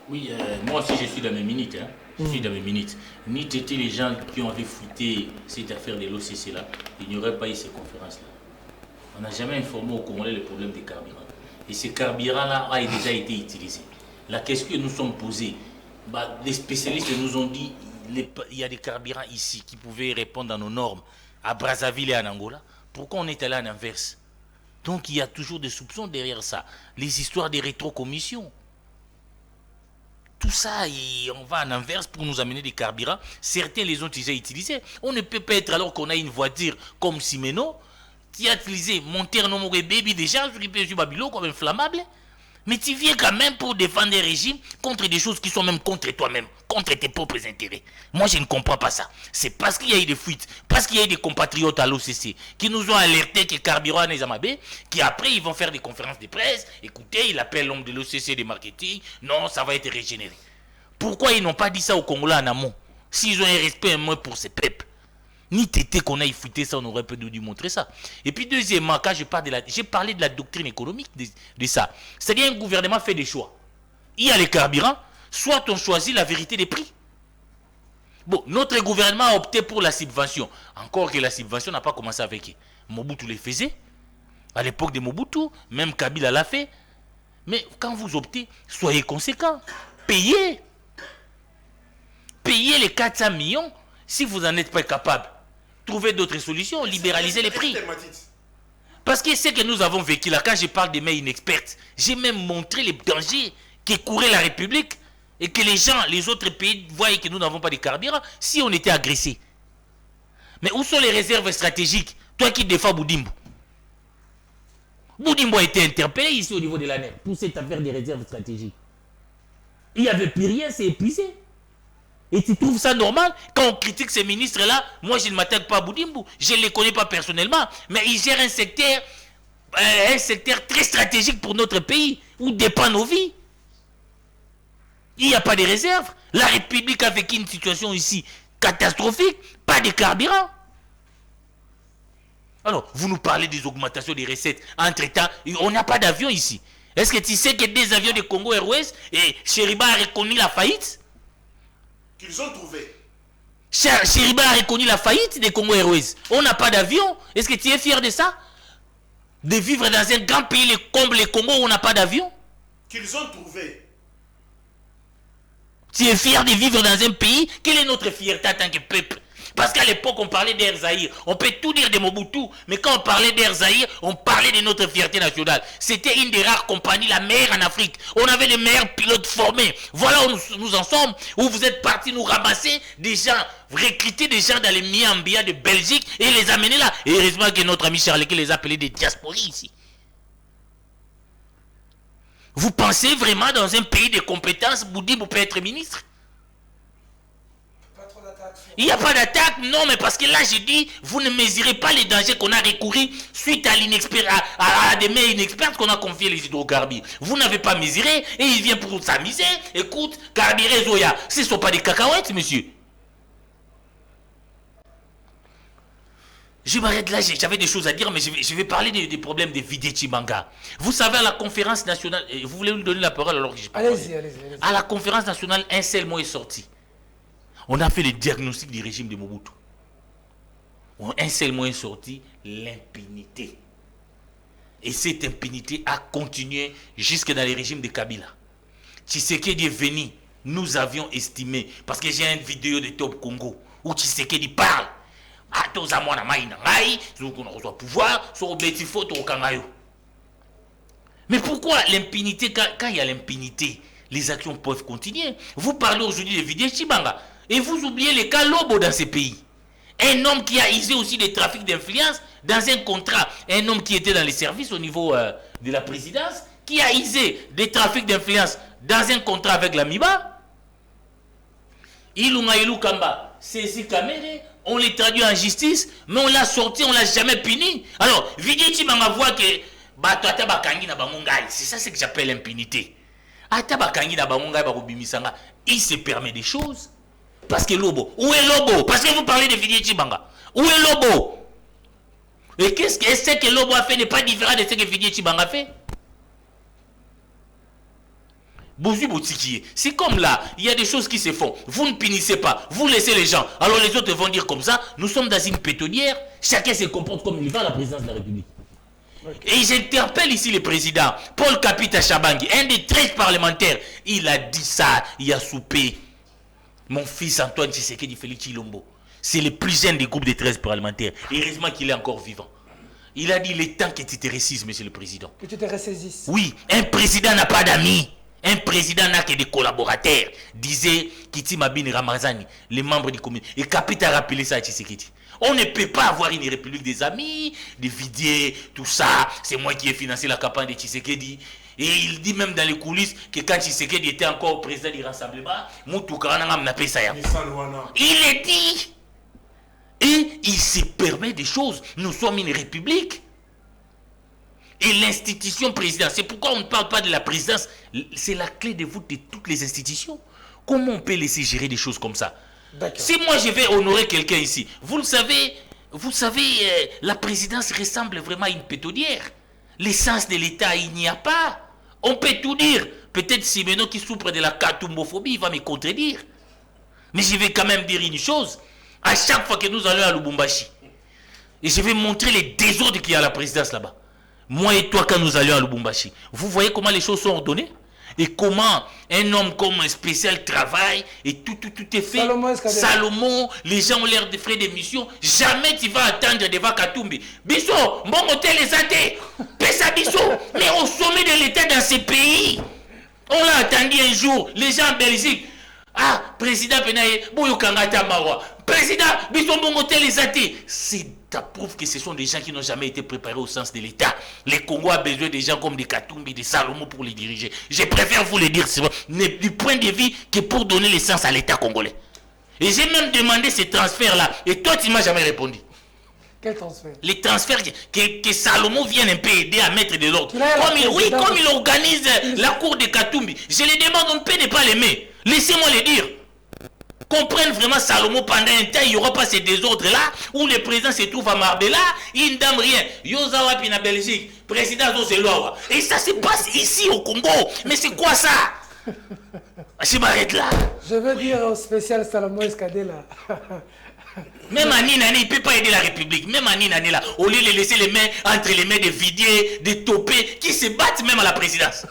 Oui, moi aussi je suis dans mes minutes. Je suis dans mes minutes. Ni étaient les gens qui ont réfuté cette affaire de l'OCC là, il n'y aurait pas eu ces conférences là. On n'a jamais informé au Congolais le problème des carburants. Et ces carburants là a déjà été utilisé. La question que nous sommes posée, les spécialistes nous ont dit il y a des carburants ici qui pouvaient répondre à nos normes à Brazzaville et en Angola. Pourquoi on est allé en inverse? Donc il y a toujours des soupçons derrière ça. Les histoires des rétrocommissions. Tout ça, on va en inverse pour nous amener des carburants. Certains les ont déjà utilisés. On ne peut pas être alors qu'on a une voiture comme Simeno qui a utilisé mon terme baby déjà, qui peut Babylone comme inflammable. Mais tu viens quand même pour défendre un régime contre des choses qui sont même contre toi-même, contre tes propres intérêts. Moi, je ne comprends pas ça. C'est parce qu'il y a eu des fuites, parce qu'il y a eu des compatriotes à l'OCC qui nous ont alerté que carburant n'est jamais, qui après ils vont faire des conférences de presse. Écoutez, il appelle l'homme de l'OCC de marketing. Non, ça va être régénéré. Pourquoi ils n'ont pas dit ça au Congolais en amont? S'ils ont un respect moins pour ces peuples. Ni tété qu'on aille fouetter ça, on aurait pu nous montrer ça. Et puis deuxièmement, quand j'ai parlé de la doctrine économique de ça. C'est-à-dire un gouvernement fait des choix. Il y a les carburants, soit on choisit la vérité des prix. Bon, notre gouvernement a opté pour la subvention. Encore que la subvention n'a pas commencé avec Mobutu les faisait. À l'époque de Mobutu, même Kabila l'a fait. Mais quand vous optez, soyez conséquents. Payez. Payez les 400 millions si vous n'en êtes pas capable. Trouver d'autres solutions, libéraliser les prix. Parce que c'est que nous avons vécu là, quand je parle des mains inexpertes, j'ai même montré les dangers que courait la République et que les gens, les autres pays voyaient que nous n'avons pas de carburant si on était agressés. Mais où sont les réserves stratégiques? Toi qui défends Boudimbo. Boudimbo a été interpellé ici au niveau de l'ANER pour cette affaire des réserves stratégiques. Il n'y avait plus rien, c'est épuisé. Et tu trouves ça normal? Quand on critique ces ministres-là, moi je ne m'attaque pas à Boudimbo, je ne les connais pas personnellement, mais ils gèrent un secteur très stratégique pour notre pays, où dépendent nos vies. Il n'y a pas de réserve. La République a vécu une situation ici catastrophique, pas de carburant. Alors, vous nous parlez des augmentations des recettes. Entre-temps, on n'a pas d'avion ici. Est-ce que tu sais que des avions de Congo Airways et Chériba a reconnu la faillite? Qu'ils ont trouvé. Chériba a reconnu la faillite des Congo Airways. On n'a pas d'avion. Est-ce que tu es fier de ça? De vivre dans un grand pays comme les Congo où on n'a pas d'avion? Qu'ils ont trouvé. Tu es fier de vivre dans un pays? Quelle est notre fierté en tant que peuple? Parce qu'à l'époque, on parlait d'Air Zahir. On peut tout dire de Mobutu, mais quand on parlait d'Air Zahir, on parlait de notre fierté nationale. C'était une des rares compagnies, la meilleure en Afrique. On avait les meilleurs pilotes formés. Voilà où nous en sommes, où vous êtes partis nous ramasser des gens, recruter des gens dans les Miambia de Belgique et les amener là. Et heureusement que notre ami Charles qui les appelait des diasporis ici. Vous pensez vraiment dans un pays de compétences, Boudibou peut être ministre? Il n'y a pas d'attaque, non, mais parce que là, j'ai dit, vous ne mesurez pas les dangers qu'on a recouru suite à des mains inexpertes qu'on a confié les hydrocarbures. Vous n'avez pas mesuré et il vient pour s'amuser. Écoute, carburé Zoya, ce ne sont pas des cacahuètes, monsieur. Je m'arrête là, j'avais des choses à dire, mais je vais parler des problèmes de Videti Manga. Vous savez, à la conférence nationale, vous voulez me donner la parole alors que je parle. Allez-y. À la conférence nationale, un seul mot est sorti. On a fait le diagnostic du régime de Mobutu. Un seul mot est sorti, l'impunité. Et cette impunité a continué jusque dans les régimes de Kabila. Tshisekedi est venu, nous avions estimé, parce que j'ai une vidéo de Top Congo, où Tshisekedi parle. Ah, tous à moi, on reçoit pouvoir, sur le photo au Kangayo. Mais pourquoi l'impunité, quand il y a l'impunité, les actions peuvent continuer? Vous parlez aujourd'hui de Videti Manga. Et vous oubliez les cas Lobo dans ces pays. Un homme qui a usé aussi des trafics d'influence dans un contrat. Un homme qui était dans les services au niveau de la présidence, qui a usé des trafics d'influence dans un contrat avec la MIBA. Ilunga Ilukamba, saisi Kamere, on les traduit en justice, mais on l'a sorti, on l'a jamais puni. Alors, Videti Manga voit que c'est ça ce que j'appelle l'impunité. Il se permet des choses. Parce que Lobo, où est Lobo? Parce que vous parlez de Videti Manga. Où est Lobo? Et qu'est-ce que Lobo a fait n'est pas différent de ce que Videti Manga a fait? C'est comme là, il y a des choses qui se font. Vous ne punissez pas, vous laissez les gens. Alors les autres vont dire comme ça, nous sommes dans une pétonnière, chacun se comporte comme il va à la présidence de la République. Okay. Et j'interpelle ici le président, Paul Kapita Chabangi, un des 13 parlementaires. Il a dit ça, il a soupé. Mon fils Antoine Tshisekedi Félix Chilombo, c'est le plus jeune des groupes des 13 parlementaires. Et heureusement qu'il est encore vivant. Il a dit, il est temps que tu te ressaisisses, monsieur le président. Que tu te ressaisisses. Oui, un président n'a pas d'amis. Un président n'a que des collaborateurs, disait Kiti Mabini Ramazani, les membres du comité. Et Kapita a rappelé ça à Tshisekedi. On ne peut pas avoir une république des amis, des vidiers, tout ça. C'est moi qui ai financé la campagne de Tshisekedi. Et il dit même dans les coulisses que quand Tshisekedi était encore président du rassemblement, il est dit. Et il se permet des choses. Nous sommes une république. Et l'institution présidence, c'est pourquoi on ne parle pas de la présidence, c'est la clé de voûte de toutes les institutions. Comment on peut laisser gérer des choses comme ça? Si moi je vais honorer quelqu'un ici, vous savez, la présidence ressemble vraiment à une pétonnière. L'essence de l'État, il n'y a pas. On peut tout dire. Peut-être Simeno qui souffre de la katumbophobie, il va me contredire. Mais je vais quand même dire une chose. À chaque fois que nous allons à Lubumbashi, et je vais montrer les désordres qu'il y a à la présidence là-bas. Moi et toi, quand nous allions à Lubumbashi, vous voyez comment les choses sont ordonnées? Et comment un homme comme un spécial travaille et tout est fait. Salomon, les gens ont l'air de frais d'émission. Jamais tu vas attendre devant Katumbi. Bisso, bon hôtel les athées. Pessa Bisso, mais au sommet de l'État dans ces pays. On l'a attendu un jour, les gens en Belgique. Ah, président Penaye, Boyokangata Mawa. Président, Bisso, bon hôtel les athées. Ça prouve que ce sont des gens qui n'ont jamais été préparés au sens de l'État. Les Congos ont besoin de gens comme des Katumbi, des Salomon pour les diriger. Je préfère vous le dire, du point de vue que pour donner l'essence à l'État congolais. Et j'ai même demandé ces transferts-là. Et toi, tu ne m'as jamais répondu. Quel transfert? Les transferts que Salomon vienne un peu aider à mettre de l'ordre. Comme il organise la cour de Katumbi. Je les demande, on ne peut ne pas l'aimer. Laissez-moi le dire. Comprennent vraiment Salomon pendant un temps, il n'y aura pas ces désordres-là, où le président se trouve à Marbella, il ne donne rien. Yozawa Pina Belgique, président Zozeloa. Et ça se passe ici au Congo. Mais c'est quoi ça? Je m'arrête là. Je veux dire au spécial Salomon Escadé là. Même Annie Nani, il ne peut pas aider la République. Même Annie Nani là, au lieu de laisser les mains entre les mains des Vidier, des Topé, qui se battent même à la présidence.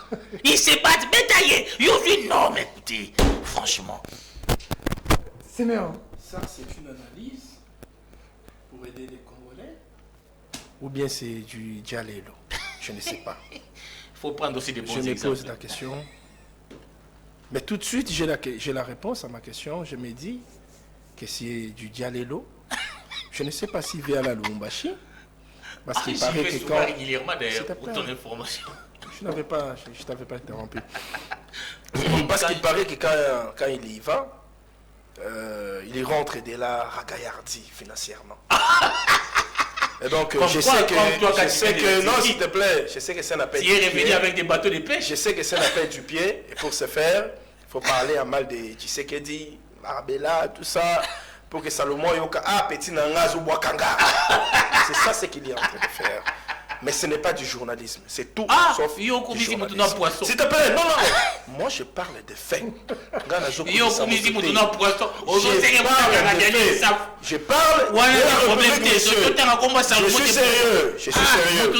Ils se battent, mais taillé. Non, mais écoutez, franchement. Siméon. Ça, c'est une analyse pour aider les Congolais? Ou bien c'est du Dialélo? Je ne sais pas. Il faut prendre aussi des bons Je me exemples. pose la question. Mais tout de suite, j'ai la réponse à ma question. Je me dis que c'est du Dialélo. Je ne sais pas s'il vient à la Lubumbashi. Parce qu'il paraît que quand... régulièrement d'ailleurs, S'il te pour plaît. ton information. Je t'avais pas interrompu. Parce qu'il paraît que quand il y va, il y rentre de là ragaillardi financièrement. Et donc, Comme je quoi, sais comme toi, quand tu fais des non, visites. s'il te plaît, je sais que ça n'appelle Tu es revenu avec des bateaux de pêche. Je sais que ça n'appelle du pied. Et pour ce faire, il faut parler à mal de Tshisekedi, Marabella, tout ça, pour que Salomon Yoka, petit nangazo boakanga. C'est ça ce qu'il est en train de faire. Mais ce n'est pas du journalisme. C'est tout sauf du journalisme. Poisson. S'il te plaît, non. Moi, je parle de faits. Je parle de la République, monsieur. Je suis sérieux. Je suis sérieux.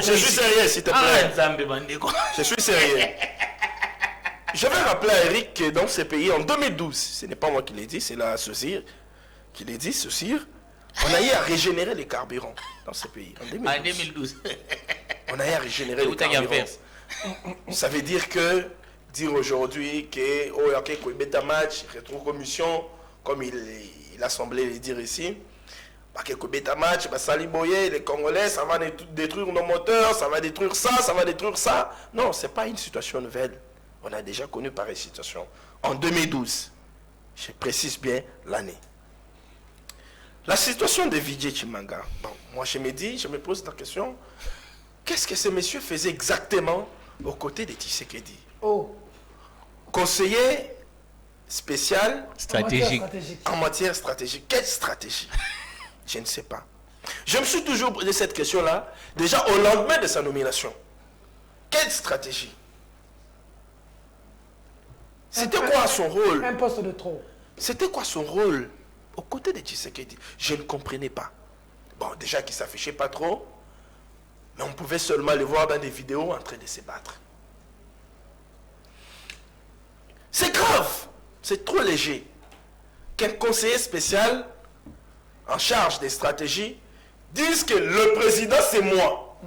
Je suis sérieux, s'il te plaît. Je suis sérieux. Je vais rappeler à Eric que dans ces pays, en 2012, ce n'est pas moi qui l'ai dit, c'est la Saucire qui l'a dit, Saucire, on a eu à régénérer les carburants dans ces pays. En 2012. On a eu à régénérer les carburants. Ça veut dire que dire aujourd'hui que oh, okay, bêta match, rétro-commission, comme il a semblé le dire ici, que bêta match, Saliboye, les Congolais, ça va détruire nos moteurs, ça va détruire ça, ça va détruire ça. Non, ce n'est pas une situation nouvelle. On a déjà connu pareille situation. En 2012, je précise bien l'année. La situation de Vijay Chimanga, bon, moi je me pose la question, qu'est-ce que ce monsieur faisait exactement aux côtés de Tshisekedi? Conseiller spécial stratégique. En matière stratégique. Quelle stratégie? Je ne sais pas. Je me suis toujours posé cette question-là, déjà au lendemain de sa nomination. Quelle stratégie? C'était quoi son rôle? Un poste de trop. C'était quoi son rôle aux côtés de Tshisekedi? Je ne comprenais pas. Bon, déjà qu'il ne s'affichait pas trop, mais on pouvait seulement le voir dans des vidéos en train de se battre. C'est grave, c'est trop léger qu'un conseiller spécial en charge des stratégies dise que le président c'est moi.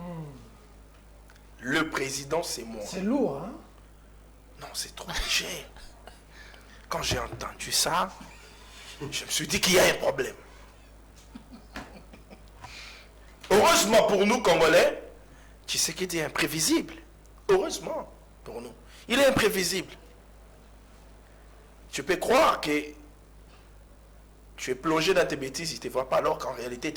Le président c'est moi. C'est lourd, hein? Non, c'est trop léger. Quand j'ai entendu ça, je me suis dit qu'il y a un problème. Heureusement pour nous, Congolais, Tshisekedi est imprévisible. Heureusement pour nous. Il est imprévisible. Tu peux croire que tu es plongé dans tes bêtises, il ne te voit pas, alors qu'en réalité, il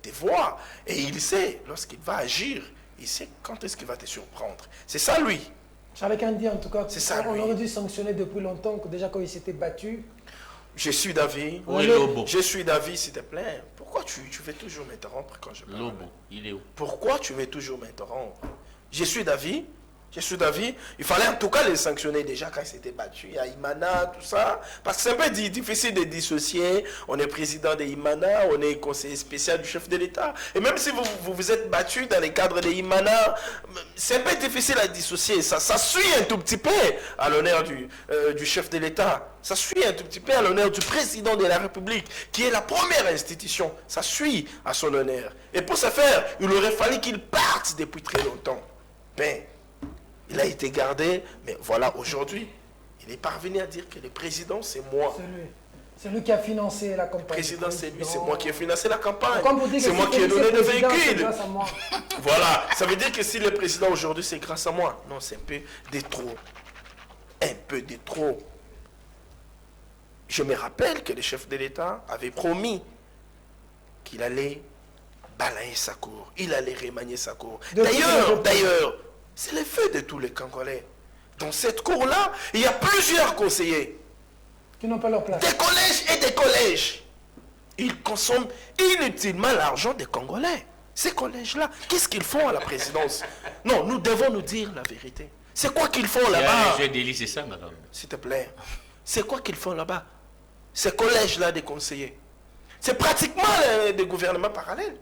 te voit. Et il sait, lorsqu'il va agir, il sait quand est-ce qu'il va te surprendre. C'est ça, lui. Avec un dit en tout cas, ça, on aurait dû sanctionner depuis longtemps, déjà quand il s'était battu. Je suis d'avis. Lobo. Je suis d'avis, s'il te plaît. Pourquoi tu veux toujours m'interrompre quand je parle? Lobo, il est où? Pourquoi tu veux toujours m'interrompre? Je suis d'avis. Je suis d'avis. Il fallait en tout cas les sanctionner déjà quand ils s'étaient battus. Il y a Imana, tout ça. Parce que c'est un peu difficile de dissocier. On est président de Imana, on est conseiller spécial du chef de l'État. Et même si vous vous êtes battu dans les cadres de Imana, c'est un peu difficile à dissocier. Ça suit un tout petit peu à l'honneur du chef de l'État. Ça suit un tout petit peu à l'honneur du président de la République, qui est la première institution. Ça suit à son honneur. Et pour ce faire, il aurait fallu qu'il parte depuis très longtemps. Ben, il a été gardé, mais voilà, aujourd'hui, il est parvenu à dire que le président, c'est moi. C'est lui qui a financé la campagne. Le président, c'est lui, c'est moi qui ai financé la campagne. C'est moi qui ai donné le véhicule. Grâce à moi. Voilà, ça veut dire que si le président aujourd'hui, c'est grâce à moi. Non, c'est un peu de trop. Un peu de trop. Je me rappelle que le chef de l'État avait promis qu'il allait balayer sa cour. Il allait remanier sa cour. D'ailleurs, c'est le fait de tous les Congolais. Dans cette cour-là, il y a plusieurs conseillers. Qui n'ont pas leur place. Des collèges et des collèges. Ils consomment inutilement l'argent des Congolais. Ces collèges-là, qu'est-ce qu'ils font à la présidence? Non, nous devons nous dire la vérité. C'est quoi qu'ils font là-bas? C'est ça, madame. S'il te plaît. C'est quoi qu'ils font là-bas? Ces collèges-là des conseillers. C'est pratiquement des gouvernements parallèles.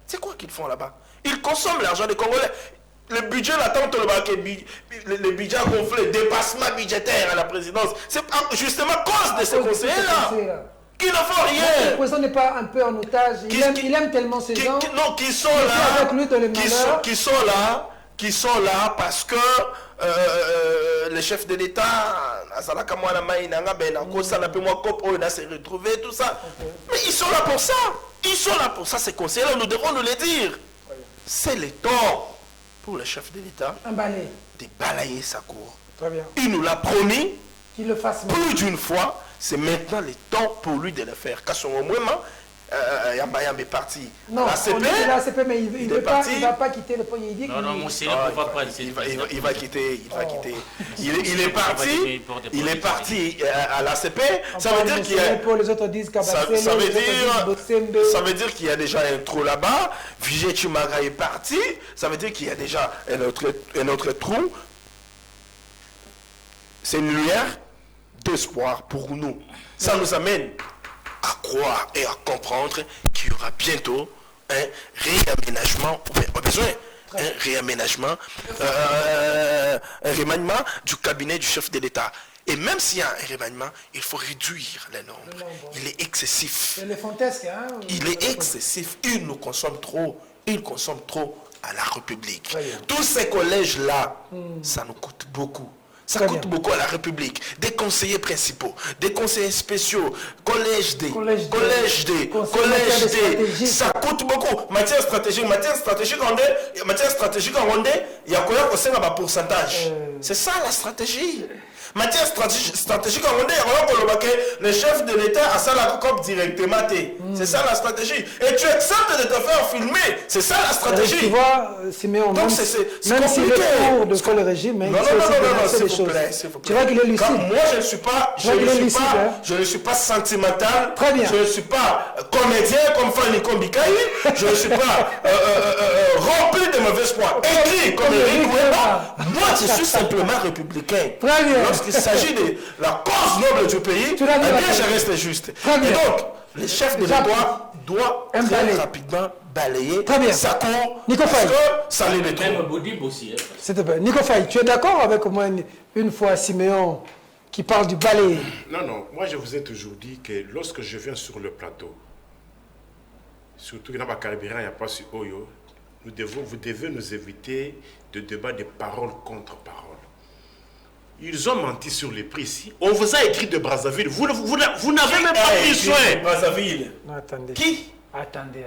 C'est quoi qu'ils font là-bas? Ils consomment l'argent des Congolais. Le budget, le budget a gonflé, dépassement budgétaire à la présidence. C'est justement à cause de ces conseillers-là qui ne font rien. Le président n'est pas un peu en otage. Il aime tellement ces gens. Non, qui sont là. Avec lui dans les malheurs. Qui sont là parce que le chef de l'État s'est retrouvé, tout ça. Mais ils sont là pour ça. Ils sont là pour ça, ces conseillers-là, nous devons nous le dire. C'est le temps pour le chef de l'État de balayer sa cour. Très bien. Il nous l'a promis qu'il le fasse plus d'une fois. C'est maintenant le temps pour lui de le faire. Car son moment, Yamba est parti. Non, l'ACP, mais il ne va pas quitter le point. Il dit non, mon Seigneur ne peut pas il va quitter. Il est parti. Il est parti à l'ACP. Ça veut dire qu'il y a. Ça veut dire qu'il y a déjà un trou là-bas. Vijay Chimaga est parti. Ça veut dire qu'il y a déjà un autre trou. C'est une lumière d'espoir pour nous. Ça nous amène à croire et à comprendre qu'il y aura bientôt un réaménagement, un remaniement du cabinet du chef de l'État. Et même s'il y a un remaniement, il faut réduire le nombre. Il est excessif. Il est excessif. Il nous consomme trop. Il consomme trop à la République. Tous ces collèges-là, ça nous coûte beaucoup. Ça coûte beaucoup à la République. Des conseillers principaux, des conseillers spéciaux, collège D, ça coûte beaucoup. Matière stratégique en Rwandais, il y a quoi qu'on sait dans pourcentage. C'est ça la stratégie. Matière stratégique en Rwandais, le chef de l'État a ça la COP directement. C'est ça la stratégie. Et tu acceptes de te faire filmer. C'est ça la stratégie. Tu vois, Siméon, même s'il est pour de le régime, mais s'il vous plaît. Tu vois qu'il est lucide. Moi, je ne suis pas sentimental. Très bien. Je ne suis pas comédien comme Fanny Kombikaï. Je ne suis pas rempli de mauvais espoir. Écrit comme Eric Wemba. Moi, je suis simplement républicain. Très bien. Lorsqu'il s'agit de la cause noble du pays, eh bien, je reste juste. Et donc, le chef de l'État doit très rapidement balayer sa cour parce que ça les détruit. Nico Faye, tu es d'accord avec moi une fois Siméon qui parle du balai? Non, moi je vous ai toujours dit que lorsque je viens sur le plateau, surtout dans le caribéen, il n'y a pas sur Oyo, vous devez nous éviter de débat de parole contre parole. Ils ont menti sur les prix ici. On vous a écrit de Brazzaville. Vous n'avez même pas pris soin. Brazzaville. Non, attendez. Qui? Attendez.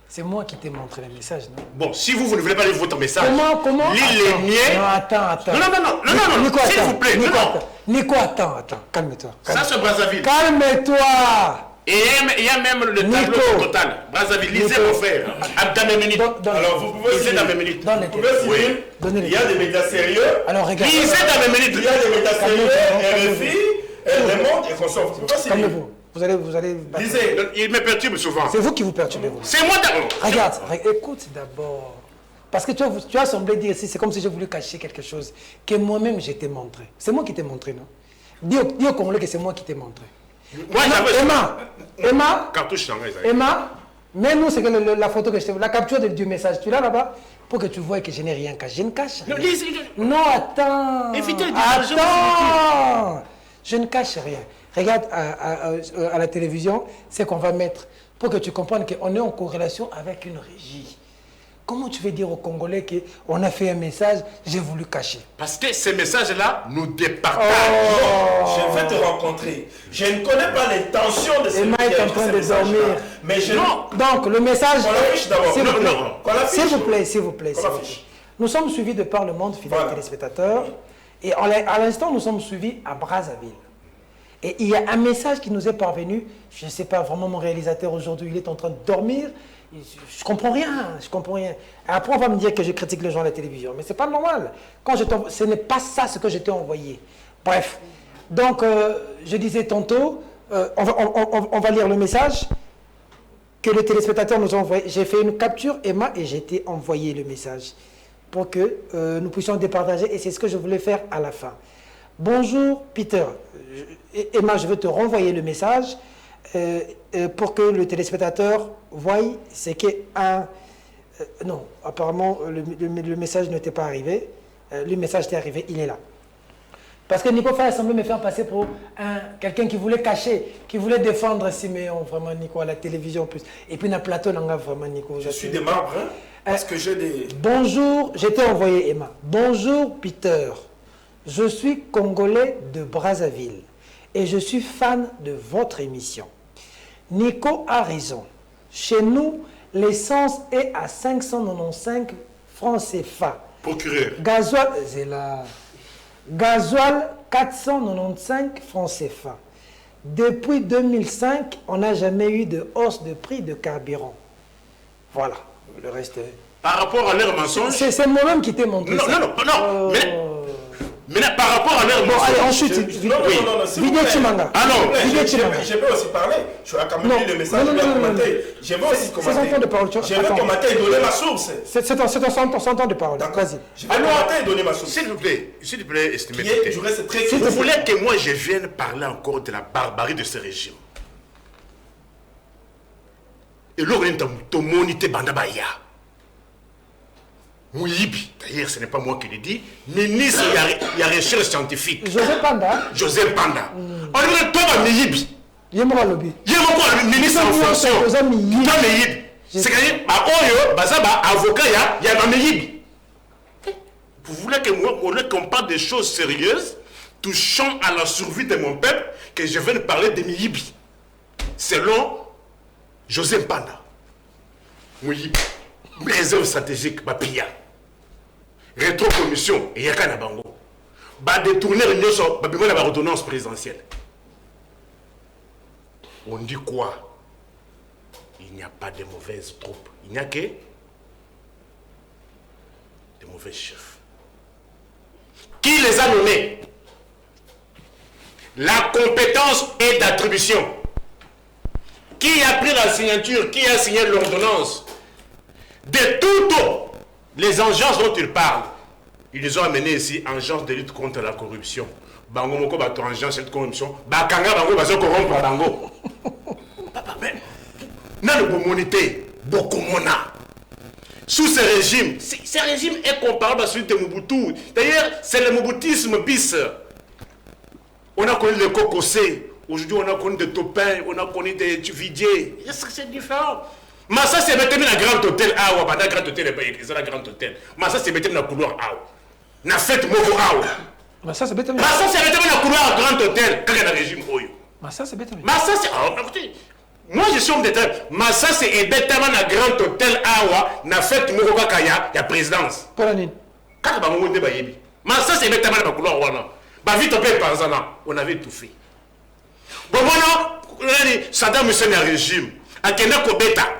C'est moi qui t'ai montré le message, non? Bon, si vous ne voulez pas lire votre message, comment lisez les miens. Non, attends. Non, Nico, s'il vous plaît. Nico, attends. Calme-toi. Ça, c'est Brazzaville. Calme-toi. Et il y a même le tableau total. Brazzaville, lisez mon frère. Dans mes minutes. Alors, vous pouvez lisez dans mes minutes. Il y a des médias sérieux. Alors, regarde. Lisez dans mes minutes. Il y a des médias sérieux. RFI, Le Monde et consorts. Calmez-vous. Vous allez... Lisez. Il me perturbe souvent. C'est vous qui vous perturbez. C'est moi d'abord. Regarde, écoute d'abord. Parce que tu as semblé dire ici, c'est comme si je voulais cacher quelque chose que moi-même je t'ai montré. C'est moi qui t'ai montré, non? Dis au Congolais que c'est moi qui t'ai montré. Emma, mets-nous la photo que je t'ai... La capture du message, tu l'as là-bas? Pour que tu vois que je n'ai rien caché. Je ne cache rien. Non, attends. Attends. Je ne cache rien. Regarde à la télévision, c'est qu'on va mettre pour que tu comprennes qu'on est en corrélation avec une régie. Comment tu veux dire aux Congolais qu'on a fait un message, j'ai voulu cacher? Parce que ces messages-là nous départagent. Je vais te rencontrer. Je ne connais pas les tensions de ces Emma est en train de dormir. Mais Donc, le message... Qu'on l'affiche d'abord. S'il vous plaît. Nous sommes suivis de par le monde, fidèles téléspectateurs. Et à l'instant, nous sommes suivis à Brazzaville. Et il y a un message qui nous est parvenu. Je ne sais pas, vraiment, mon réalisateur aujourd'hui, il est en train de dormir. Je comprends rien. Après, on va me dire que je critique les gens à la télévision. Mais ce n'est pas normal. Ce n'est pas ça ce que je t'ai envoyé. Bref. Donc, je disais tantôt, on va lire le message que les téléspectateurs nous ont envoyé. J'ai fait une capture, Emma, et j'ai été envoyé le message. pour que nous puissions départager, et c'est ce que je voulais faire à la fin. Bonjour Peter, Emma, je vais te renvoyer le message pour que le téléspectateur voie ce qu'est un... non, apparemment le message n'était pas arrivé, le message était arrivé, il est là. Parce que Nico Faye semblait me faire passer pour quelqu'un qui voulait cacher, qui voulait défendre Siméon, vraiment Nico, à la télévision en plus. Et puis dans le plateau, vraiment Nico. Je suis des membres, hein, parce que j'ai des... Bonjour, j'étais envoyé Emma. Bonjour Peter, je suis Congolais de Brazzaville et je suis fan de votre émission. Nico a raison. Chez nous, l'essence est à 595 francs CFA. Procureur. Gasoil, c'est là. Gasoil, 495 francs CFA. Depuis 2005, on n'a jamais eu de hausse de prix de carburant. Voilà, le reste... Par rapport à leur mensonge... C'est moi-même qui t'ai montré non, ça. Non. Mais par rapport à leur mensonge... Allez, ensuite, non, Vidéo Chimanga. Ah non, Vidéo Chimanga. je vais aussi parler. Je vais quand même lire le message, je vais commenter. Je vais aussi commenter. C'est son temps de parole. Je vais commenter et donner ma source. C'est son temps de parole. Vas-y. Je vais commenter et donner ma source. S'il vous plaît, estimez Je reste très vous voulez que moi je vienne parler encore de la barbarie de ce régime. Et là, on monité Bandabaya. Mouyibi, d'ailleurs ce n'est pas moi qui le dis, ministre il y a recherche scientifique. Joseph Panda. On dirait toi Mouyibi. Il y a moi lobby. Il y a moi ministre en fonction. Mouyibi. C'est-à-dire, avocat, il y a Mouyibi. Vous voulez que moi, qu'on parle des choses sérieuses, touchant à la survie de mon peuple, que je vienne parler de Mouyibi. Selon Joseph Panda. Mouyibi. Réserve stratégique, Bapia. Rétro-commission, et Yaka Nabango. Détourner la redondance présidentielle. On dit quoi? Il n'y a pas de mauvaises troupes. Il n'y a que de mauvais chefs. Qui les a nommés? La compétence est d'attribution. Qui a pris la signature? Qui a signé l'ordonnance? De toutes les agences dont ils parlent, ils les ont amenés ici, agence de lutte contre la corruption. Bango moko bato agence de corruption, bakanga bango bazo corrompre bango. Mais na le bomonité, beaucoup mona. Sous ce régime est comparable à celui de Mobutu. D'ailleurs, c'est le moboutisme bis. On a connu les Kokosé, aujourd'hui on a connu des Topins, on a connu des Vidier. C'est différent. Mais ça c'est maintenant la grande hôtel awa, pendant grand hôtel c'est la grande hôtel. Mais ça c'est maintenant la couloir awa. Na fête moko awa. Mais ça c'est maintenant la couloir grand hôtel quand il y a le régime oyo. Mais ça c'est maintenant. Mais ça c'est écoutez, moi je suis homme d'État. Mais ça c'est exactement la grand hôtel awa, na fête moko kaka ya présidence. Pour la nuit. Kaka ba monde ba yebi. Mais ça c'est exactement la couloir wana. Ba vite on peut par exemple, on avait tout fait. Bon voilà, Saddam Hussein a régime. Akenda Kobeta.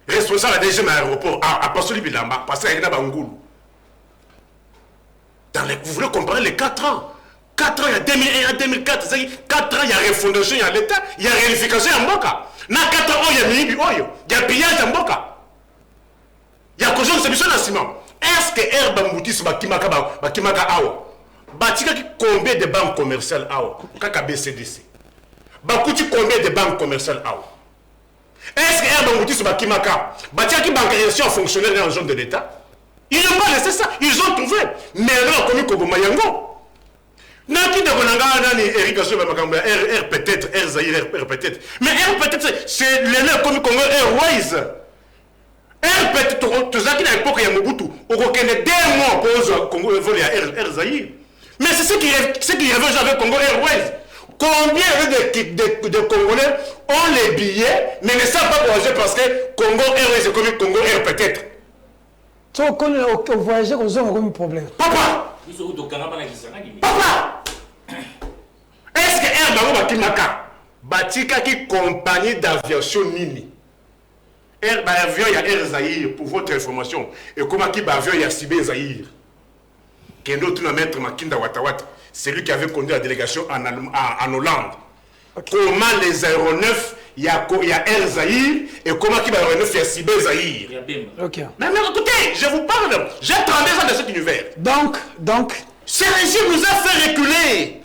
Responsable de deuxième aéroport à Pasoli Bilamba, parce qu'il y a Bangoul. Vous voulez comparer les 4 ans? 4 ans, il y a 2001 à 2004, 4 ans, il y a refondation, il y a l'État, il y a réunification en Mboka. Dans 4 ans, il y a Mihibi Oyo, il y a pillage en Mboka. Il y a conjonction de ciment. Est-ce que Herba Mboutis Bakimaka Awa, Batika combien de banques commerciales Awa, Kaka BCDC, Bakouti combien de banques commerciales Awa? Est-ce que Herba Mboutis Bakimaka, Batika qui bancarisation fonctionnaire dans la zone de l'État? Ils n'ont pas laissé ça, ils ont trouvé. Mais là, on a connu Kobo Mayango. Naki de Bonanga, Eric Assou, R peut-être, R Zahir, R peut-être. Mais R peut-être, c'est l'élève comme Congo Airways. R peut-être, tout ça qui n'a l'époque, il y a Mobutu. On reconnaît 2 mois pour Congo voler à R Zahir. Mais c'est ce qui revient avec Congo Airways. Combien de Congolais ont les billets, mais ne savent pas voyager parce que Congo Airways est comme Congo Air peut-être. Tu as voyagé aux hommes comme un problème. Papa! Papa! Est-ce que Air Bango Bakimaka Batika qui compagnie d'aviation Nini? Air Avion, il y a Air Zahir, pour votre information. Et comment qui avion, il y a Sibé Zahir. Kendo Tuna Maître Makinda Watawat, c'est lui qui avait conduit la délégation en Hollande. Okay. Comment les aéronefs il y a El Zahir et comment qui va revenir faire Sibé Zahir. Ok. Mais écoutez, je vous parle, j'ai 32 ans dans cet univers. Donc, Ce régime nous a fait reculer.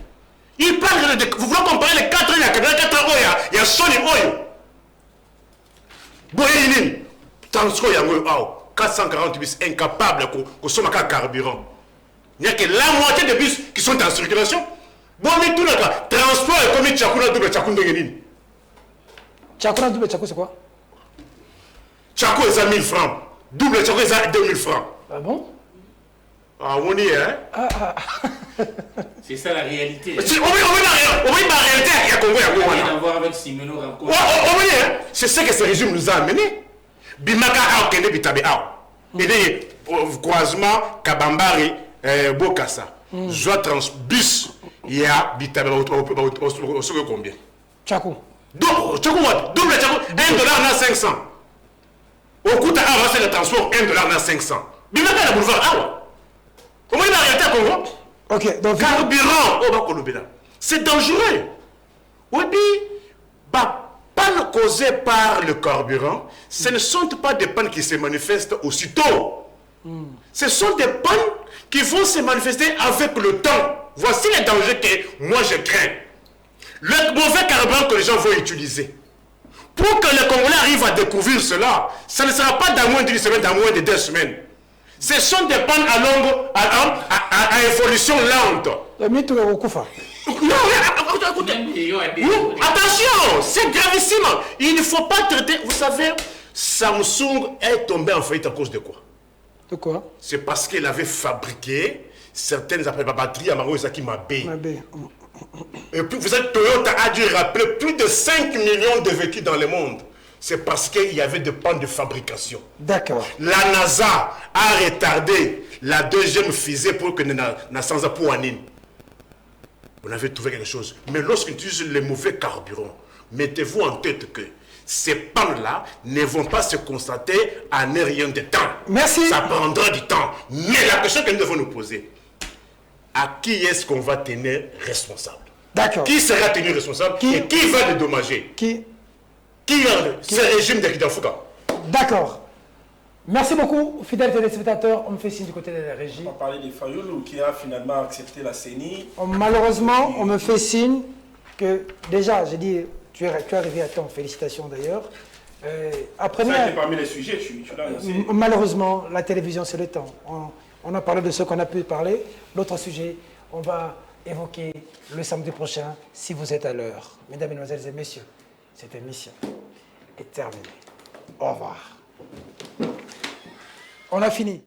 Il parle de... Vous voulez comparer les 4 ans, il y a 4 ans, il y a Sony Oyo. Boyinin, Tansko Yango, 440 bus incapables qu'on soit un carburant. Il n'y a que la moitié des bus qui sont en circulation. Bon, mais tout le transport est comme Tchakouna double Tchakoun de Guénin. Tchakouna double Tchakou, c'est quoi? Tchakou est à 1000 francs. Double Tchakou est à 2000 francs. Ah bon? Ah, on y est, hein? C'est ça la réalité. On voit la réalité, il y a Congo, il y a Rien à voir avec Simeno Ranko. c'est ce que ce régime nous a amené. Bimaka a Kende Bitabe a. Et au croisement Kabambari, Bokassa. Joie transbus, il y a Bitabe au second combien? Tchakou. Double Tchakou, $1 na 500. Au coût à avancer le transport, $1 na 500. Bimaka la boulevard Awa. Au moins la réalité à Congo. Ok, donc... Carburant au Bakolobena. C'est dangereux. Oui, pas causé par le carburant, ce ne sont pas des pannes qui se manifestent aussitôt. Ce sont des pannes qui vont se manifester avec le temps. Voici les dangers que moi je crains. Le mauvais carburant que les gens vont utiliser. Pour que les Congolais arrivent à découvrir cela, ça ne sera pas dans moins d'une semaine, dans moins de 2 semaines. Ce sont des pannes à évolution lente. Attention, c'est gravissime. Il ne faut pas traiter. Vous savez, Samsung est tombé en faillite à cause de quoi? De quoi? C'est parce qu'il avait fabriqué certaines batteries à Marozaki Mabé. Et puis, vous savez, Toyota a dû rappeler plus de 5 millions de véhicules dans le monde. C'est parce qu'il y avait des pannes de fabrication. D'accord. La NASA a retardé la 2e fusée pour que Nassanza Pouanine. On avait trouvé quelque chose. Mais lorsqu'on utilise les mauvais carburants, mettez-vous en tête que ces pannes-là ne vont pas se constater en rien de temps. Merci. Ça prendra du temps. Mais la question que nous devons nous poser, à qui est-ce qu'on va tenir responsable? D'accord. Qui sera tenu responsable et qui va dédommager? Qui ce régime de Kidafouka? D'accord. Merci beaucoup, fidèles téléspectateurs. On me fait signe du côté de la régie. On va parler de Fayoulou qui a finalement accepté la CENI. Malheureusement, on me fait signe que déjà, j'ai dit, tu es arrivé à temps. Félicitations d'ailleurs. Après, ça a été parmi les sujets, tu l'as annoncé. Malheureusement, la télévision, c'est le temps. On a parlé de ce qu'on a pu parler. L'autre sujet, on va évoquer le samedi prochain, si vous êtes à l'heure. Mesdames, Mesdemoiselles et Messieurs, cette émission est terminée. Au revoir. On a fini.